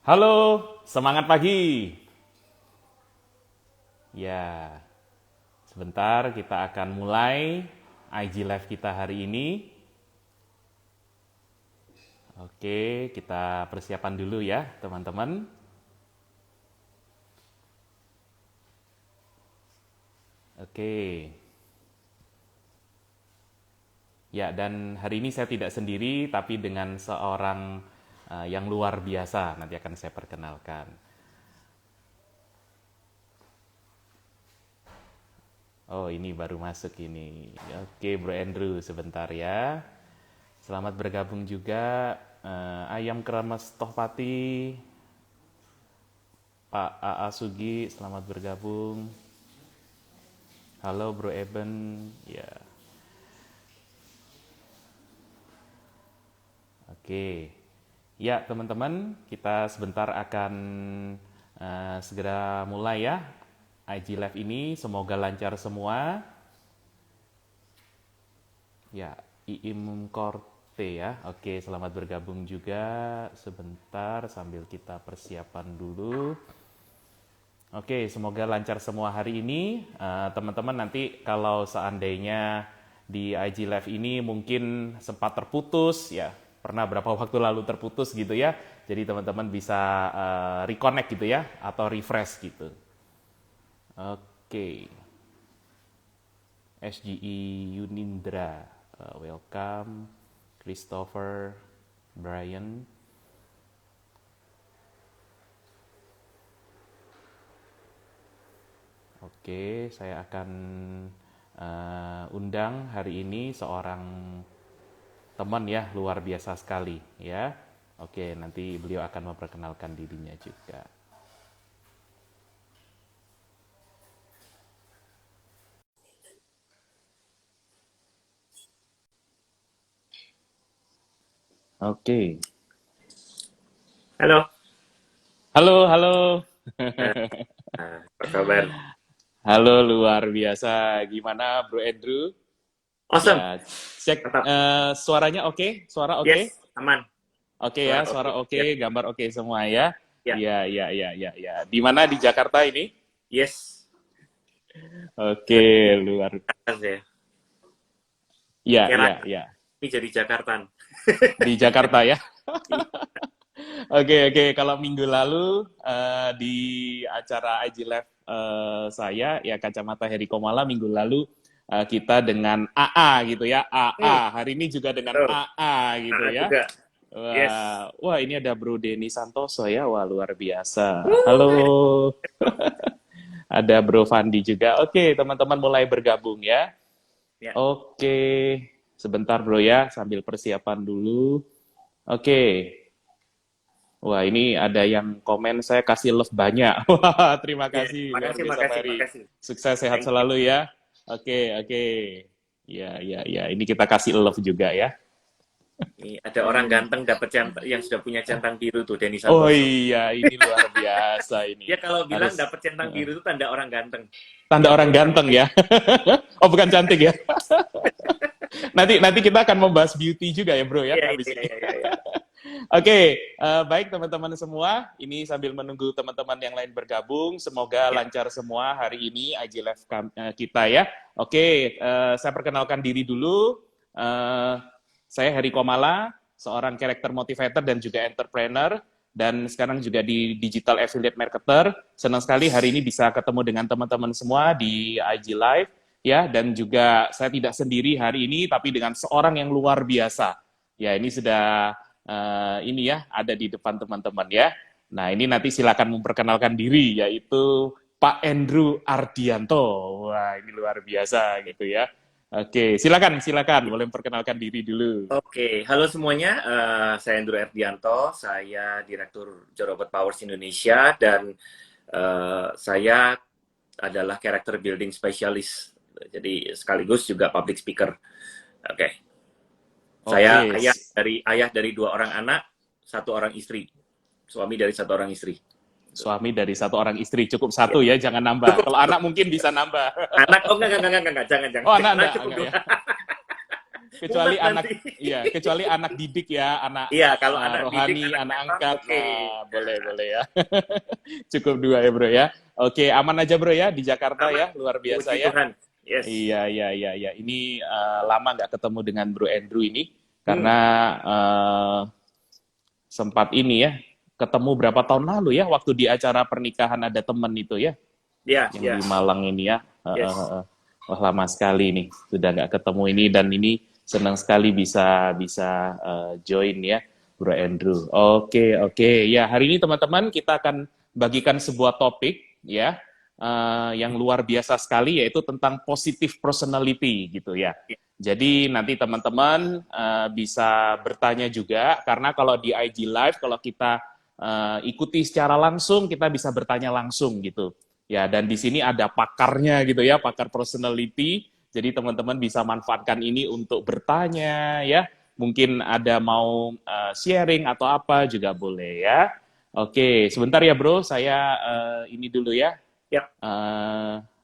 Halo, semangat pagi. Ya, sebentar kita akan mulai IG Live kita hari ini. Oke, kita persiapan dulu ya, teman-teman. Oke. Ya, dan hari ini saya tidak sendiri, tapi dengan seorang yang luar biasa. Nanti akan saya perkenalkan. Oh, ini baru masuk ini. Oke, Bro Andrew, sebentar ya. Selamat bergabung juga Ayam Kremes Tohpati, Pak AA Sugi, selamat bergabung. Halo Bro Eben, ya. Oke. Ya, teman-teman, kita sebentar akan segera mulai ya. IG Live ini semoga lancar semua. Ya, Iim Korte ya. Oke, selamat bergabung juga. Sebentar sambil kita persiapan dulu. Oke, semoga lancar semua hari ini. Teman-teman nanti kalau seandainya di IG Live ini mungkin sempat terputus ya. Pernah berapa waktu lalu terputus gitu ya. Jadi teman-teman bisa reconnect gitu ya atau refresh gitu. Oke. SGE Yunindra, welcome. Christopher, Brian. Oke, saya akan undang hari ini seorang teman ya, luar biasa sekali ya. Oke, nanti beliau akan memperkenalkan dirinya juga. Oke. Halo. Halo, halo. Nah, apa kabar? Halo, luar biasa. Gimana Bro Andrew? Awesome. Ya, cek Mantap. suaranya oke? Suara oke? Yes, aman. Oke ya, Suara oke. suara oke, Ya, gambar oke semua ya. ya. Iya, iya, iya, iya, iya. Di mana di Jakarta ini? Yes. Oke, luar. Jakarta ya. Iya, Kira iya, iya. ini jadi Jakartan. Di Jakarta ya. Iya. Oke, oke. Kalau minggu lalu di acara IG Live saya ya Kacamata Heri Komala minggu lalu kita dengan AA gitu ya. Hmm, AA. Hari ini juga dengan betul. AA gitu ya. Juga. Yes. Wah, ini ada Bro Denny Santoso ya. Wah, luar biasa. Halo. Ada Bro Fandi juga. Oke, teman-teman mulai bergabung ya. Ya. Oke. Sebentar Bro ya, sambil persiapan dulu. Oke. Wah, ini ada yang komen saya kasih love banyak. Wah, terima Ya. kasih luar Makasih, biasa makasih, Ferry. makasih. Sukses sehat Thank you. selalu ya. Oke, oke. Ya, ya, ya. Ini kita kasih love juga ya. Ini ada orang ganteng dapat centang yang sudah punya centang biru tuh, Denny Oh Santoso. iya, ini luar biasa ini. Dia kalau bilang Harus dapat centang biru itu tanda orang ganteng. tanda Dia orang follow. ganteng ya. Oh, bukan cantik ya. Nanti kita akan membahas beauty juga ya, Bro ya, Iya, habis iya, ini. iya, iya, iya. Oke, baik teman-teman semua. Ini sambil menunggu teman-teman yang lain bergabung. Semoga Ya. lancar semua hari ini IG Live kita ya. Oke, saya perkenalkan diri dulu. Eh, saya Heri Komala, seorang karakter motivator dan juga entrepreneur. Dan sekarang juga di digital affiliate marketer. Senang sekali hari ini bisa ketemu dengan teman-teman semua di IG Live. Ya, dan juga saya tidak sendiri hari ini, tapi dengan seorang yang luar biasa. Ya, ini sudah ini ya ada di depan teman-teman ya. Nah ini nanti silakan memperkenalkan diri yaitu Pak Andrew Ardianto. Wah ini luar biasa gitu ya. Oke silakan silakan boleh memperkenalkan diri dulu. Oke, halo semuanya. Saya Andrew Erdianto, saya Direktur Jorobot Powers Indonesia, dan saya adalah character building specialist. Jadi sekaligus juga public speaker. Oke, saya Oke, ayah dari 2 orang anak, 1 orang istri, suami dari 1 orang istri. suami dari 1 orang istri cukup Ya, 1 ya jangan nambah. cukup Kalau anak mungkin bisa nambah. anak. Oh enggak, jangan, Oh jangan. anak Anak enggak cukup enggak 2. ya. kecuali anak, nanti. iya, kecuali anak didik ya, anak Iya, kalau anak didik, rohani, anak anak memang angkat, oke. nah boleh boleh ya. Cukup dua ya bro ya. Oke, aman aja bro ya di Jakarta Aman, ya, luar biasa puji ya. Tuhan. Yes. Iya iya iya iya. Ini lama nggak ketemu dengan Bro Andrew ini Hmm, karena eh, sempat ini ya ketemu berapa tahun lalu ya waktu di acara pernikahan ada temen itu ya ya, yang ya, di Malang ini ya. yes. Wah lama sekali nih sudah nggak ketemu ini dan ini senang sekali bisa bisa join ya Bro Andrew. Oke oke ya hari ini teman-teman kita akan bagikan sebuah topik ya yang luar biasa sekali yaitu tentang positive personality gitu ya. Jadi nanti teman-teman bisa bertanya juga karena kalau di IG Live kalau kita ikuti secara langsung kita bisa bertanya langsung gitu. Ya, dan di sini ada pakarnya gitu ya, pakar personality. Jadi teman-teman bisa manfaatkan ini untuk bertanya ya. Mungkin ada mau sharing atau apa juga boleh ya. Oke, sebentar ya bro, saya ini dulu ya. Yap.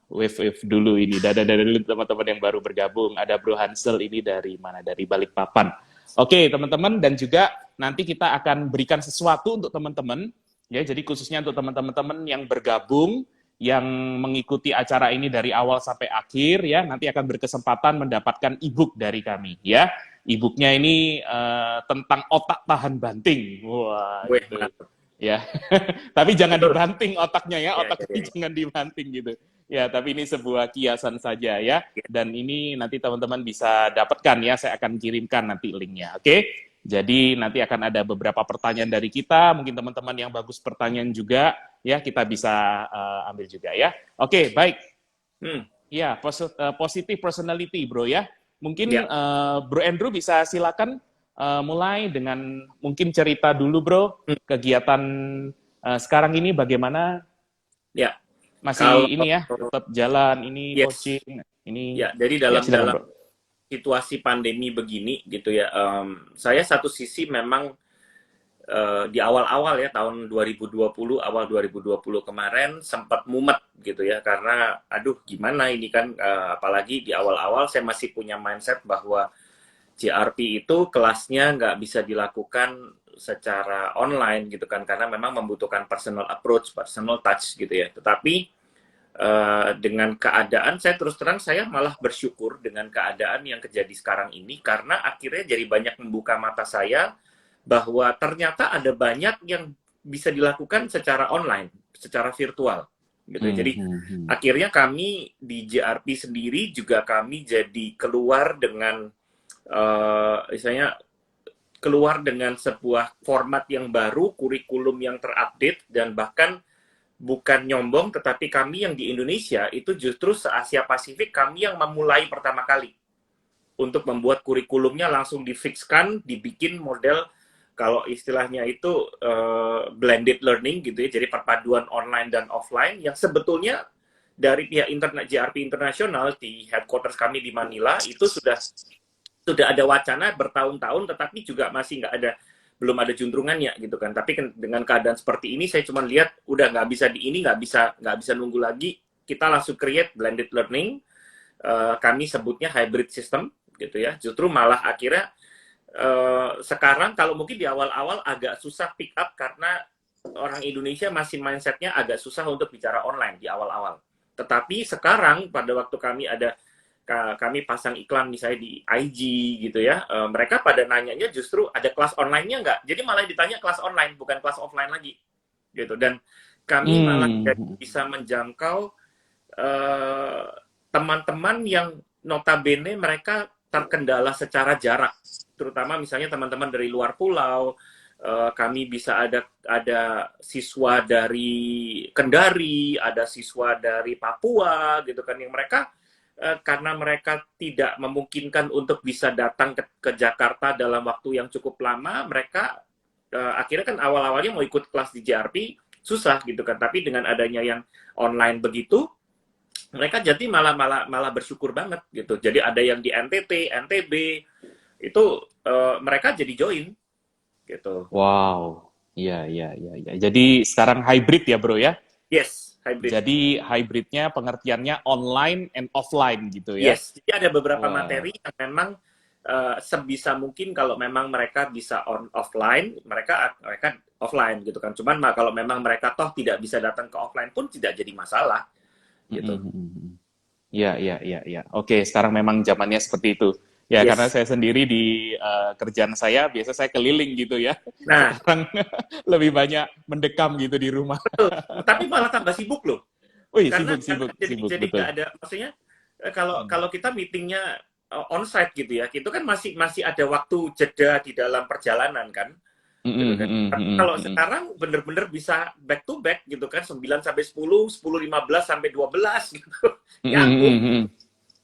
Wave dulu ini. Dadah dulu teman-teman yang baru bergabung. Ada Bro Hansel ini dari mana? Dari Balikpapan. Oke, teman-teman dan juga nanti kita akan berikan sesuatu untuk teman-teman ya. Jadi khususnya untuk teman-teman yang bergabung yang mengikuti acara ini dari awal sampai akhir ya, nanti akan berkesempatan mendapatkan e-book dari kami ya. E-booknya ini tentang otak tahan banting. Wah, Wih, gitu. mantap. Ya. Tapi jangan Betul. dibanting otaknya ya, Ya, otak ya, ini ya. jangan dibanting gitu. Ya, tapi ini sebuah kiasan saja ya. Ya. Dan ini nanti teman-teman bisa dapatkan ya, saya akan kirimkan nanti linknya, oke? Jadi nanti akan ada beberapa pertanyaan dari kita, mungkin teman-teman yang bagus pertanyaan juga, ya kita bisa ambil juga ya. Oke, baik. Hmm, Ya, positive personality bro ya. Mungkin ya. Bro Andrew bisa silakan mulai dengan mungkin cerita dulu bro, Hmm, kegiatan sekarang ini bagaimana? ya. Masih Kalau ini ya, tetap jalan, ini yes, coaching, ini ya. Jadi ya dalam silakan dalam bro. situasi pandemi begini gitu ya, saya satu sisi memang di awal-awal ya tahun 2020 awal 2020 kemarin sempat mumet gitu ya karena aduh gimana ini kan apalagi di awal-awal saya masih punya mindset bahwa JRP itu kelasnya nggak bisa dilakukan secara online gitu kan karena memang membutuhkan personal approach, personal touch gitu ya. Tetapi dengan keadaan saya terus terang saya malah bersyukur dengan keadaan yang terjadi sekarang ini karena akhirnya jadi banyak membuka mata saya bahwa ternyata ada banyak yang bisa dilakukan secara online, secara virtual gitu. Jadi akhirnya kami di JRP sendiri juga kami jadi keluar dengan misalnya keluar dengan sebuah format yang baru, kurikulum yang terupdate dan bahkan bukan nyombong tetapi kami yang di Indonesia itu justru se-Asia Pasifik kami yang memulai pertama kali untuk membuat kurikulumnya langsung difikskan, dibikin model kalau istilahnya itu blended learning gitu ya, jadi perpaduan online dan offline yang sebetulnya dari pihak internet JRP internasional di headquarters kami di Manila itu sudah ada wacana bertahun-tahun tetapi juga masih belum ada juntrungannya gitu kan. Tapi dengan keadaan seperti ini saya cuma lihat udah nggak bisa di ini nggak bisa nunggu lagi, kita langsung create blended learning, kami sebutnya hybrid system gitu ya. Justru malah akhirnya sekarang kalau mungkin di awal-awal agak susah pick up karena orang Indonesia masih mindsetnya agak susah untuk bicara online di awal-awal. Tetapi sekarang pada waktu kami pasang iklan misalnya di IG gitu ya, mereka pada nanyanya justru ada kelas online-nya nggak? Jadi malah ditanya kelas online, bukan kelas offline lagi. Gitu. Dan kami malah bisa menjangkau teman-teman yang notabene mereka terkendala secara jarak. Terutama misalnya teman-teman dari luar pulau, kami bisa ada siswa dari Kendari, ada siswa dari Papua gitu kan yang mereka karena mereka tidak memungkinkan untuk bisa datang ke Jakarta dalam waktu yang cukup lama, mereka akhirnya kan awal-awalnya mau ikut kelas di JRP susah gitu kan. Tapi dengan adanya yang online begitu, mereka jadi malah bersyukur banget gitu. Jadi ada yang di NTT, NTB itu mereka jadi join gitu. Wow, iya iya iya iya. Jadi sekarang hybrid ya bro ya? Yes, hybrid. Jadi hybridnya pengertiannya online and offline gitu ya? Yes, jadi ada beberapa Wah. materi yang memang sebisa mungkin kalau memang mereka bisa offline, mereka offline gitu kan. Cuman kalau memang mereka toh tidak bisa datang ke offline pun tidak jadi masalah gitu. Iya, iya, iya, iya. Oke, sekarang memang zamannya seperti itu. Ya, karena Yes. saya sendiri di kerjaan saya, biasa saya keliling gitu ya. Nah, Sekarang lebih banyak mendekam gitu di rumah. betul. Tapi malah tambah sibuk loh. Wih, Karena sibuk, sibuk, sibuk, jadi betul. nggak ada, maksudnya kalau kalau kita meetingnya onsite gitu ya, itu kan masih masih ada waktu jeda di dalam perjalanan kan, gitu kan. Tapi kalau sekarang bener-bener bisa back to back gitu kan, 9 sampai 10, 10:15 sampai 12 gitu. Nyambung.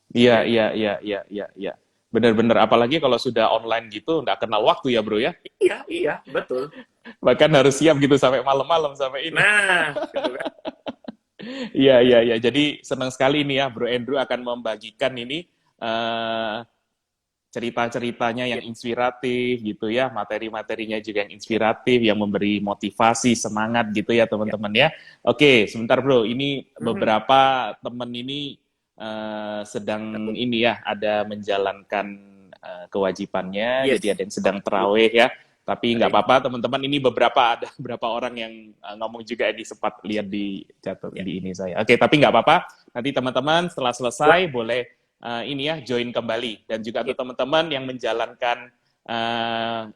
Iya, iya, iya, iya, iya, iya. Benar-benar, apalagi kalau sudah online gitu, nggak kenal waktu ya, bro ya. Iya, iya, betul. Bahkan harus siap gitu sampai malam-malam sampai ini. Nah, gitu kan. Iya, iya, iya. Jadi senang sekali nih ya, Bro Andrew akan membagikan ini cerita-ceritanya yang inspiratif gitu ya, materi-materinya juga yang inspiratif, yang memberi motivasi, semangat gitu ya teman-teman ya. Oke, sebentar bro, ini beberapa teman ini sedang ini ya, ada menjalankan kewajibannya, Yes. jadi ada yang sedang terawih ya. Tapi nggak apa-apa teman-teman, ini ada beberapa orang yang ngomong juga di sempat lihat di catat di ini saya. Oke, tapi nggak apa-apa, nanti teman-teman setelah selesai boleh ini ya join kembali, dan juga untuk teman-teman yang menjalankan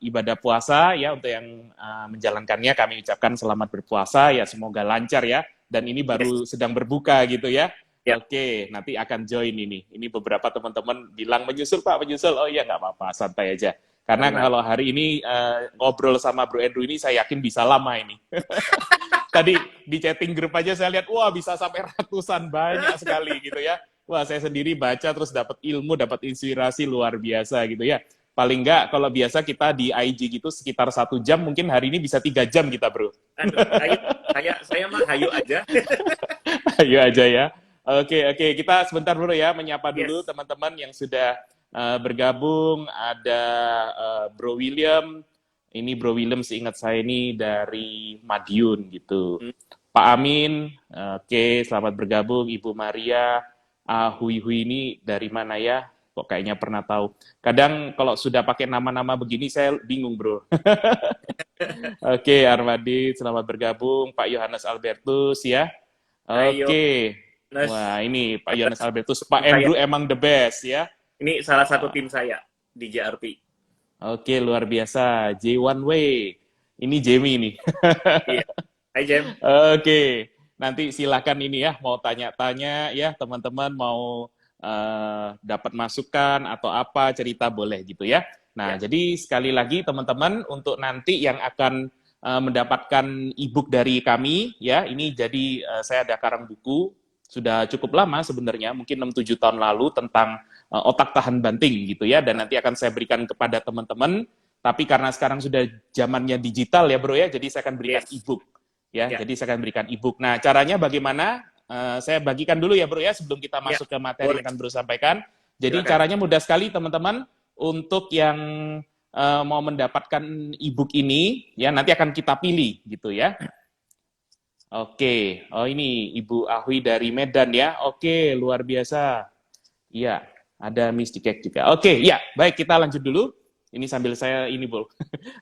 ibadah puasa ya, untuk yang menjalankannya kami ucapkan selamat berpuasa ya, semoga lancar ya, dan ini baru sedang berbuka gitu ya. Oke, nanti akan join ini beberapa teman-teman bilang menyusul Pak, menyusul. Oh iya, nggak apa-apa, santai aja, karena kalau hari ini ngobrol sama Bro Andrew ini saya yakin bisa lama ini. Tadi di chatting grup aja saya lihat, wah bisa sampai ratusan, banyak sekali gitu ya. Wah, saya sendiri baca terus dapat ilmu, dapat inspirasi luar biasa gitu ya. Paling nggak kalau biasa kita di IG gitu sekitar 1 jam, mungkin hari ini bisa 3 jam kita, bro. Aduh, saya mah hayu aja. Ayo aja ya. Oke, kita sebentar bro ya, menyapa dulu teman-teman yang sudah bergabung. Ada Bro William. Ini Bro William seingat saya ini dari Madiun gitu. Pak Amin, oke, selamat bergabung. Ibu Maria, Hui ini dari mana ya? Kok kayaknya pernah tahu. Kadang kalau sudah pakai nama-nama begini saya bingung bro. Oke, Armadi, selamat bergabung. Pak Yohanes Albertus ya. Oke. Wah, ini Pak Yohanes Albertus. Pak Andrew emang the best ya. Ini salah satu tim saya di JRP. Oke, luar biasa. J1 Way. Ini Jamie nih. Iya. Hai Jem. Oke. Nanti silakan ini ya, mau tanya-tanya ya, teman-teman mau dapat masukan atau apa, cerita boleh gitu ya. Nah, jadi sekali lagi teman-teman, untuk nanti yang akan mendapatkan e-book dari kami, ya, ini jadi saya ada karang buku, sudah cukup lama sebenarnya, mungkin 6-7 tahun lalu, tentang otak tahan banting gitu ya, dan nanti akan saya berikan kepada teman-teman, tapi karena sekarang sudah zamannya digital ya bro ya, jadi saya akan berikan e-book. Ya, jadi saya akan berikan e-book. Nah, caranya bagaimana? Saya bagikan dulu ya, bro ya, sebelum kita masuk ke materi yang akan bro sampaikan. Jadi caranya mudah sekali, teman-teman. Untuk yang mau mendapatkan e-book ini, ya nanti akan kita pilih, gitu ya. Oke, oh ini Ibu Ahui dari Medan ya. Oke, luar biasa. Iya, ada Mystic juga. Oke, ya, baik kita lanjut dulu. Ini sambil saya ini, bro,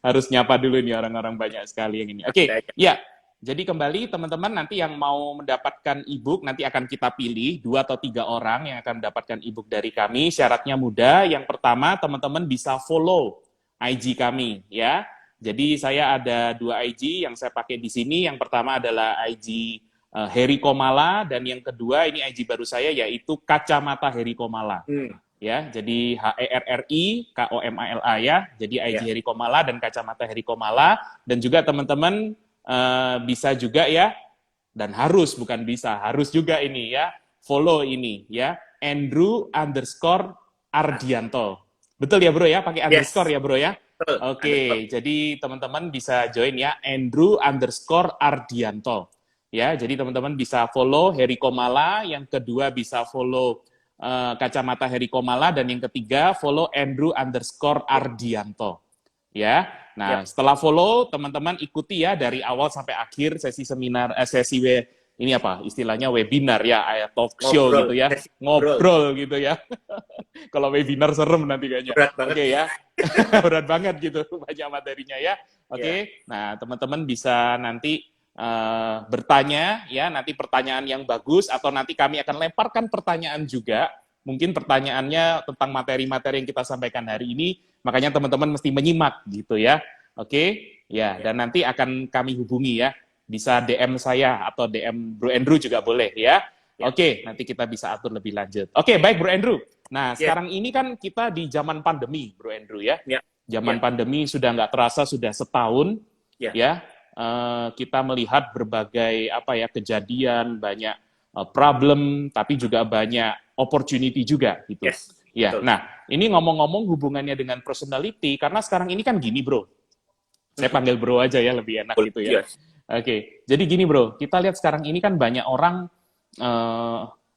harus nyapa dulu nih orang-orang banyak sekali yang ini. Oke, ya. Jadi kembali teman-teman, nanti yang mau mendapatkan e-book nanti akan kita pilih 2 atau 3 orang yang akan mendapatkan e-book dari kami. Syaratnya mudah. Yang pertama, teman-teman bisa follow IG kami ya. Jadi saya ada 2 IG yang saya pakai di sini. Yang pertama adalah IG Heri Komala, dan yang kedua ini IG baru saya, yaitu Kacamata Heri Komala. Ya, jadi HERRI KOMALA ya. Jadi IG Heri Komala dan Kacamata Heri Komala, dan juga teman-teman bisa juga ya, dan harus, bukan bisa, harus juga ini ya, follow ini ya, Andrew_Ardianto. Betul ya bro ya, pakai underscore ya bro ya. Oke, jadi teman-teman bisa join ya, Andrew_Ardianto. Ya, jadi teman-teman bisa follow Heri Komala, yang kedua bisa follow Kacamata Heri Komala, dan yang ketiga follow Andrew_Ardianto. Ya, nah setelah follow, teman-teman ikuti ya dari awal sampai akhir sesi seminar, sesi ini apa istilahnya webinar ya, talk show Ngobrol, gitu ya, sesi ngobrol. ngobrol gitu ya. Kalau webinar serem nanti kayaknya. Berat banget. Oke ya, berat banget gitu banyak materinya ya. Ya, Oke, nah teman-teman bisa nanti bertanya ya, nanti pertanyaan yang bagus atau nanti kami akan lemparkan pertanyaan juga. Mungkin pertanyaannya tentang materi-materi yang kita sampaikan hari ini, makanya teman-teman mesti menyimak gitu ya. Oke, ya, ya, dan nanti akan kami hubungi ya. Bisa DM saya atau DM Bro Andrew juga boleh ya. ya, Oke, nanti kita bisa atur lebih lanjut. Oke, baik Bro Andrew. Nah, ya, sekarang ini kan kita di zaman pandemi, Bro Andrew ya. ya, Zaman ya, pandemi sudah nggak terasa sudah setahun ya. ya. Kita melihat berbagai apa ya kejadian, banyak problem, tapi juga banyak opportunity juga gitu. Yes, Ya, betul. nah ini ngomong-ngomong hubungannya dengan personality, karena sekarang ini kan gini bro, saya panggil bro aja ya lebih enak gitu ya. Yes. Oke, jadi gini bro, kita lihat sekarang ini kan banyak orang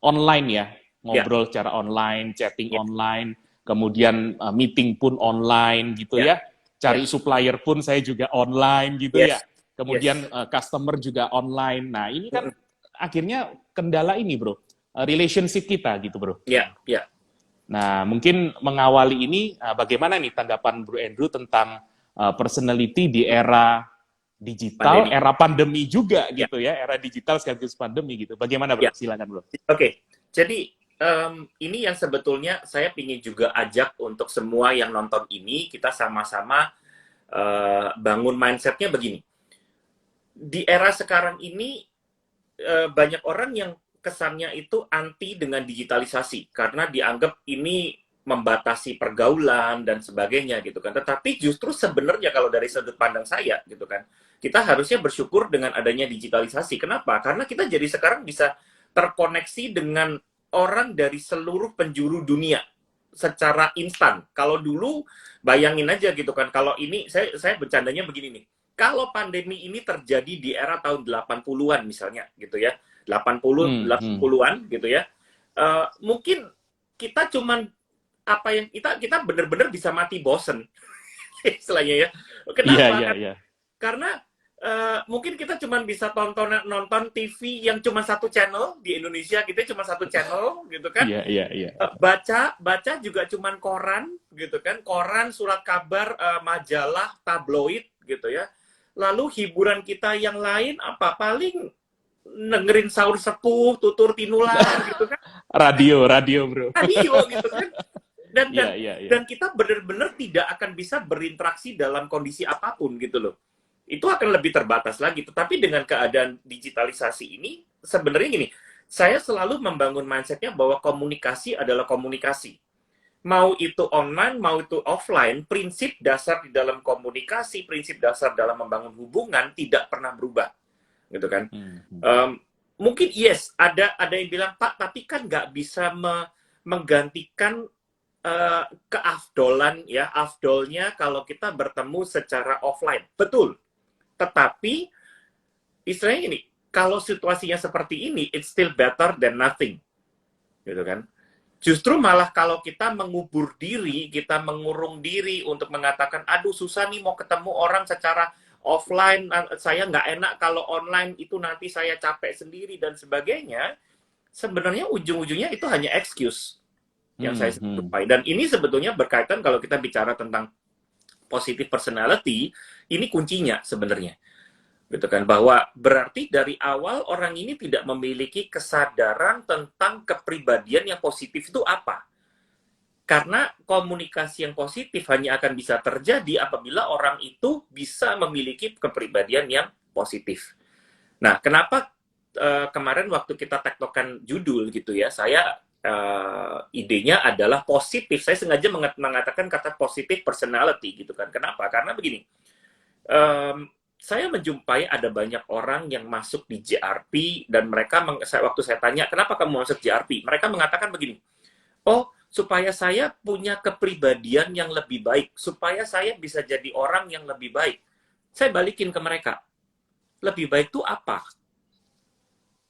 online ya, Ya, ngobrol secara online, chatting ya, online, kemudian meeting pun online gitu ya, ya, cari ya. supplier pun saya juga online gitu ya, Yes, kemudian yes. customer juga online. Nah ini kan akhirnya kendala ini bro, relationship kita gitu bro. Ya, ya. Nah mungkin mengawali ini bagaimana nih tanggapan Bro Andrew tentang personality di era digital, Pandemi. era pandemi juga Ya, gitu ya, era digital sekaligus pandemi gitu. Bagaimana bro? ya. Silakan bro. Oke. Jadi ini yang sebetulnya saya ingin juga ajak untuk semua yang nonton ini, kita sama-sama bangun mindsetnya begini. Di era sekarang ini banyak orang yang kesannya itu anti dengan digitalisasi karena dianggap ini membatasi pergaulan dan sebagainya gitu kan. Tetapi justru sebenarnya kalau dari sudut pandang saya gitu kan, kita harusnya bersyukur dengan adanya digitalisasi. Kenapa? Karena kita jadi sekarang bisa terkoneksi dengan orang dari seluruh penjuru dunia secara instan. Kalau dulu bayangin aja gitu kan, kalau ini saya bercandanya begini nih. Kalau pandemi ini terjadi di era tahun 80-an misalnya gitu ya. 80-an gitu ya. Mungkin kita cuman apa yang kita benar-benar bisa mati bosen istilahnya ya. Iya, Kenapa? iya, iya. Karena mungkin kita cuma bisa nonton TV yang cuma satu channel di Indonesia, kita cuma satu channel gitu kan. Iya, iya, iya. Baca juga cuma koran gitu kan, koran, surat kabar, majalah, tabloid gitu ya. Lalu hiburan kita yang lain apa? Paling dengerin sahur sepuh, tutur tinular gitu kan. Radio bro. Radio gitu kan. Dan Iya, iya, iya. dan kita benar-benar tidak akan bisa berinteraksi dalam kondisi apapun gitu loh. Itu akan lebih terbatas lagi. Tetapi dengan keadaan digitalisasi ini, sebenarnya gini, saya selalu membangun mindsetnya bahwa komunikasi adalah komunikasi. Mau itu online, mau itu offline, prinsip dasar di dalam komunikasi, prinsip dasar dalam membangun hubungan tidak pernah berubah, gitu kan? Mungkin yes, ada yang bilang Pak, tapi kan nggak bisa menggantikan keafdolan ya, afdolnya kalau kita bertemu secara offline, betul. Tetapi istilahnya ini, kalau situasinya seperti ini, it's still better than nothing, gitu kan? Justru malah kalau kita mengubur diri, kita mengurung diri untuk mengatakan, aduh susah nih mau ketemu orang secara offline, saya nggak enak kalau online, itu nanti saya capek sendiri dan sebagainya, sebenarnya ujung-ujungnya itu hanya excuse yang saya jumpai. Dan ini sebetulnya berkaitan kalau kita bicara tentang positive personality, ini kuncinya sebenarnya. Gitu kan, bahwa berarti dari awal orang ini tidak memiliki kesadaran tentang kepribadian yang positif itu apa. Karena komunikasi yang positif hanya akan bisa terjadi apabila orang itu bisa memiliki kepribadian yang positif. Nah, kenapa kemarin waktu kita tektokan judul gitu ya, saya idenya adalah positif. Saya sengaja mengatakan kata positive personality gitu kan. Kenapa? Karena begini, saya menjumpai ada banyak orang yang masuk di JRP dan mereka, waktu saya tanya, kenapa kamu masuk JRP? Mereka mengatakan begini, oh, supaya saya punya kepribadian yang lebih baik, supaya saya bisa jadi orang yang lebih baik. Saya balikin ke mereka, lebih baik itu apa?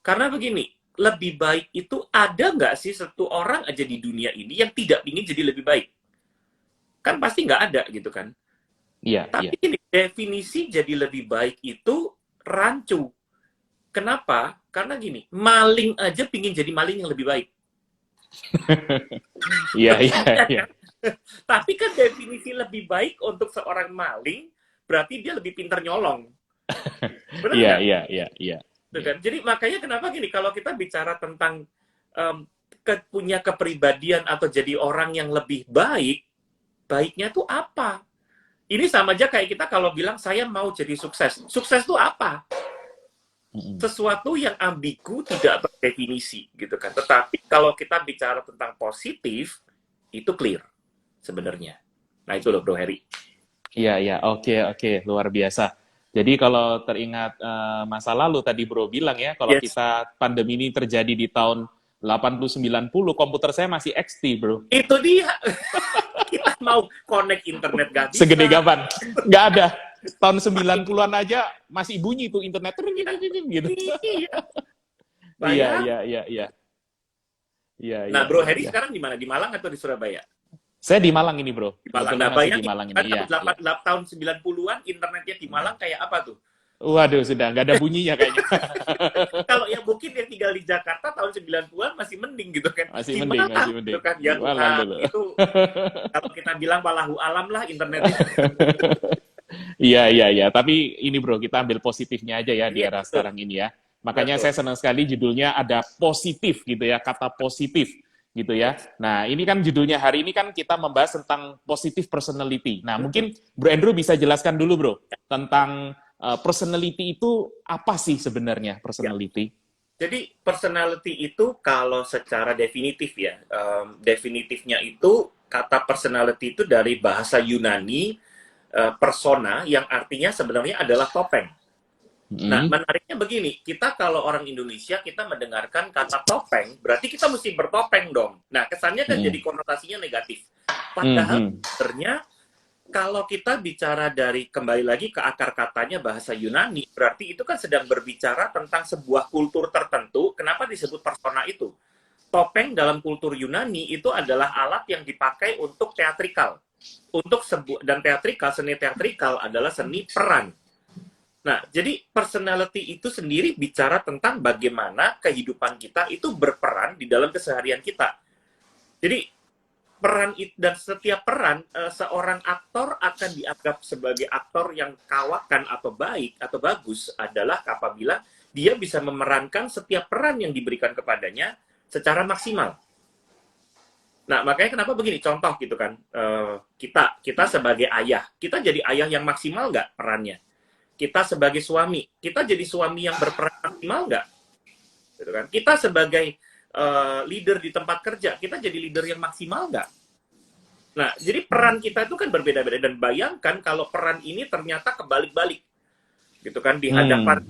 Karena begini, lebih baik itu ada nggak sih satu orang aja di dunia ini yang tidak ingin jadi lebih baik? Kan pasti nggak ada gitu kan? Iya, Tapi ini definisi jadi lebih baik itu rancu. Kenapa? Karena gini, maling aja pingin jadi maling yang lebih baik. Iya, iya, iya. Tapi kan definisi lebih baik untuk seorang maling, berarti dia lebih pintar nyolong. Benar Iya, nggak? iya, iya, iya. Tuh kan? Jadi makanya kenapa gini, kalau kita bicara tentang punya kepribadian atau jadi orang yang lebih baik, baiknya tuh apa? Ini sama aja kayak kita kalau bilang saya mau jadi sukses. Sukses tuh apa? Sesuatu yang ambigu, tidak berdefinisi gitu kan. Tetapi kalau kita bicara tentang positif, itu clear sebenarnya. Nah itu loh Bro Heri. Iya, iya. Oke, oke. Luar biasa. Jadi kalau teringat masa lalu tadi Bro bilang ya, kalau Yes. kita pandemi ini terjadi di tahun 80-90, komputer saya masih XT, Bro. Itu dia. Kita mau connect internet gak bisa. Segede gaban. Nggak ada. Tahun 90-an aja masih bunyi tuh internet. Gitu. Iya. Iya, iya, iya, iya. Iya, Nah, iya, Bro iya, Heri iya. sekarang di mana? Di Malang atau di Surabaya? Saya di Malang ini, Bro. Di Malang. Kebetulan Nah, masih di bayangin Malang ini. kan Iya, iya. tahun 90-an internetnya di Malang kayak apa tuh? Waduh, sudah nggak ada bunyinya kayaknya. Kalau yang mungkin yang tinggal di Jakarta tahun 90-an masih mending gitu kan. Masih Di mending, Malang masih mending. gitu kan. Ya Di Malang Tuhan, dulu. itu kalau kita bilang walahu alam lah internetnya. Iya, iya, iya. Tapi ini Bro, kita ambil positifnya aja ya di Iya, era betul. sekarang ini ya. Makanya Betul. saya senang sekali judulnya ada positif gitu ya, kata positif gitu ya. Yes. Nah, ini kan judulnya hari ini kan kita membahas tentang positive personality. Nah, mungkin Bro Andrew bisa jelaskan dulu Bro, tentang personality itu apa sih sebenarnya Ya. personality? Jadi personality itu kalau secara definitif ya, definitifnya itu kata personality itu dari bahasa Yunani persona yang artinya sebenarnya adalah topeng. Nah, menariknya begini, kita kalau orang Indonesia, kita mendengarkan kata topeng, berarti kita mesti bertopeng dong. Nah, kesannya kan jadi konotasinya negatif. Padahal sebenarnya kalau kita bicara dari, kembali lagi ke akar katanya bahasa Yunani, berarti itu kan sedang berbicara tentang sebuah kultur tertentu. Kenapa disebut persona itu? Topeng dalam kultur Yunani itu adalah alat yang dipakai untuk teatrikal. Dan teatrikal, seni teatrikal adalah seni peran. Nah, jadi personality itu sendiri bicara tentang bagaimana kehidupan kita itu berperan di dalam keseharian kita. Jadi, peran dan setiap peran, seorang aktor akan dianggap sebagai aktor yang kawakan atau baik atau bagus adalah apabila dia bisa memerankan setiap peran yang diberikan kepadanya secara maksimal. Nah, makanya kenapa begini, contoh gitu kan, kita sebagai ayah, kita jadi ayah yang maksimal nggak perannya? Kita sebagai suami, kita jadi suami yang berperan maksimal nggak? Gitu kan? Kita sebagai leader di tempat kerja, kita jadi leader yang maksimal nggak? Nah, jadi peran kita itu kan berbeda-beda. Dan bayangkan kalau peran ini ternyata kebalik-balik. Gitu kan, di hadapan,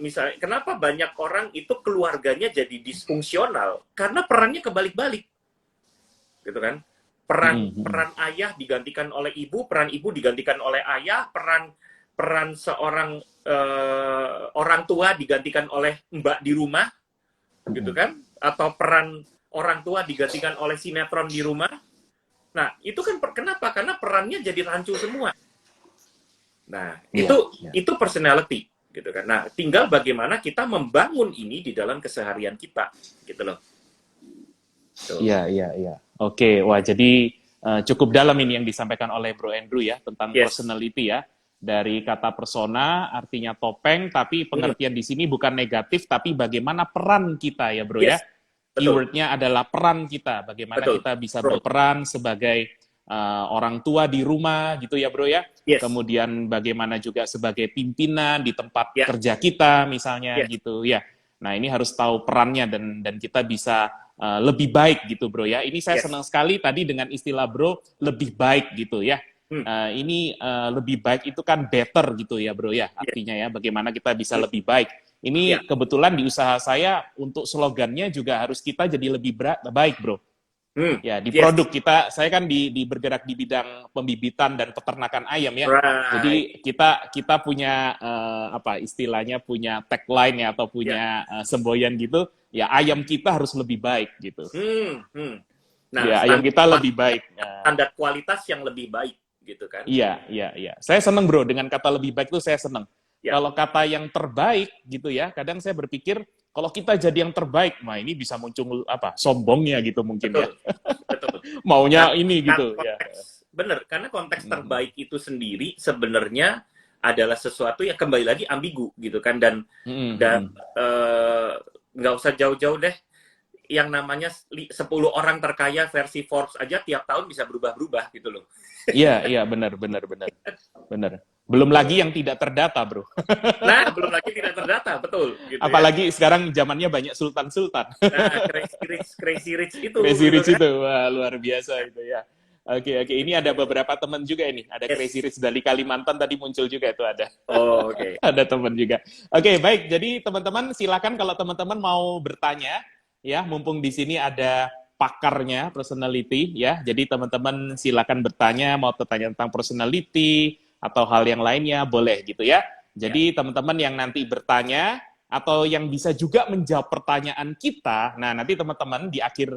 misalnya, kenapa banyak orang itu keluarganya jadi disfungsional? Karena perannya kebalik-balik. Gitu kan? Peran ayah digantikan oleh ibu, peran ibu digantikan oleh ayah, peran seorang orang tua digantikan oleh mbak di rumah, gitu kan? Atau peran orang tua digantikan oleh sinetron di rumah. Nah, itu kan kenapa? Karena perannya jadi rancu semua. Nah, itu personality, gitu kan? Nah, tinggal bagaimana kita membangun ini di dalam keseharian kita, gitu loh. Iya, iya, iya. Oke, wah jadi cukup dalam ini yang disampaikan oleh Bro Andrew ya tentang personality ya. Dari kata persona artinya topeng, tapi pengertian di sini bukan negatif, tapi bagaimana peran kita ya Bro ya. Keywordnya adalah peran kita, bagaimana kita bisa berperan sebagai orang tua di rumah gitu ya Bro ya. Kemudian bagaimana juga sebagai pimpinan di tempat kerja kita misalnya gitu ya. Nah ini harus tahu perannya dan kita bisa lebih baik gitu Bro ya. Ini saya senang sekali tadi dengan istilah Bro lebih baik gitu ya. Ini lebih baik itu kan better gitu ya Bro ya. Artinya ya bagaimana kita bisa lebih baik. Ini kebetulan di usaha saya untuk slogannya juga harus kita jadi lebih baik Bro. Ya di produk kita, saya kan bergerak di bidang pembibitan dan peternakan ayam ya. Jadi kita punya apa istilahnya punya tagline ya atau punya semboyan gitu. Ya ayam kita harus lebih baik gitu. Nah, ya ayam kita lebih baik. Standar kualitas yang lebih baik gitu kan. Iya, iya, iya. Saya seneng Bro dengan kata lebih baik itu saya seneng. Ya. kalau kata yang terbaik gitu ya, kadang saya berpikir kalau kita jadi yang terbaik, nah ini bisa muncul apa? Sombongnya gitu mungkin ya. Betul, betul. Maunya Karena, ini karena gitu ya. konteks benar, karena konteks Mhm. terbaik itu sendiri sebenarnya adalah sesuatu yang kembali lagi ambigu gitu kan, Mhm, dan mhm. eh, nggak usah jauh-jauh deh, yang namanya 10 orang terkaya versi Forbes aja tiap tahun bisa berubah-berubah gitu loh. Iya, iya, benar, benar, benar, benar. Belum lagi Gitu. yang tidak terdata, bro. Nah, belum lagi tidak terdata, betul gitu ya. Apalagi sekarang zamannya banyak sultan-sultan. Nah, crazy rich itu Crazy gitu Rich kan. itu, wah luar biasa itu ya. Oke, oke. Ini ada beberapa teman juga ini. Ada Crazy Yes. Rich dari Kalimantan tadi muncul juga itu ada. Oh, oke. Okay. Ada teman juga. Oke, baik. Jadi teman-teman silakan kalau teman-teman mau bertanya, ya, mumpung di sini ada pakarnya personality, ya. Jadi teman-teman silakan bertanya, mau bertanya tentang personality atau hal yang lainnya, boleh gitu ya. Ya. Jadi teman-teman yang nanti bertanya atau yang bisa juga menjawab pertanyaan kita, nah nanti teman-teman di akhir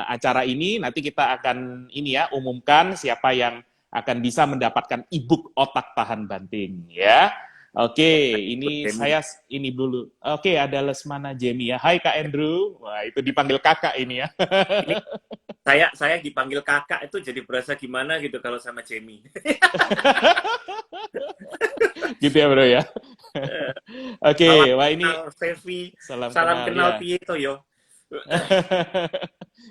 acara ini nanti kita akan ini ya umumkan siapa yang akan bisa mendapatkan ebook otak tahan banting ya. Oke, ini Jamie. saya ini dulu. Oke, ada Lesmana Jamie ya. Hai Kak Andrew. Wah, itu dipanggil kakak ini ya. Ini saya dipanggil kakak itu jadi berasa gimana gitu kalau sama Jamie. Gitu ya, Bro ya. Salam Oke, wah kenal ini Stevi, salam salam kenal kenal ya. Piye to yo.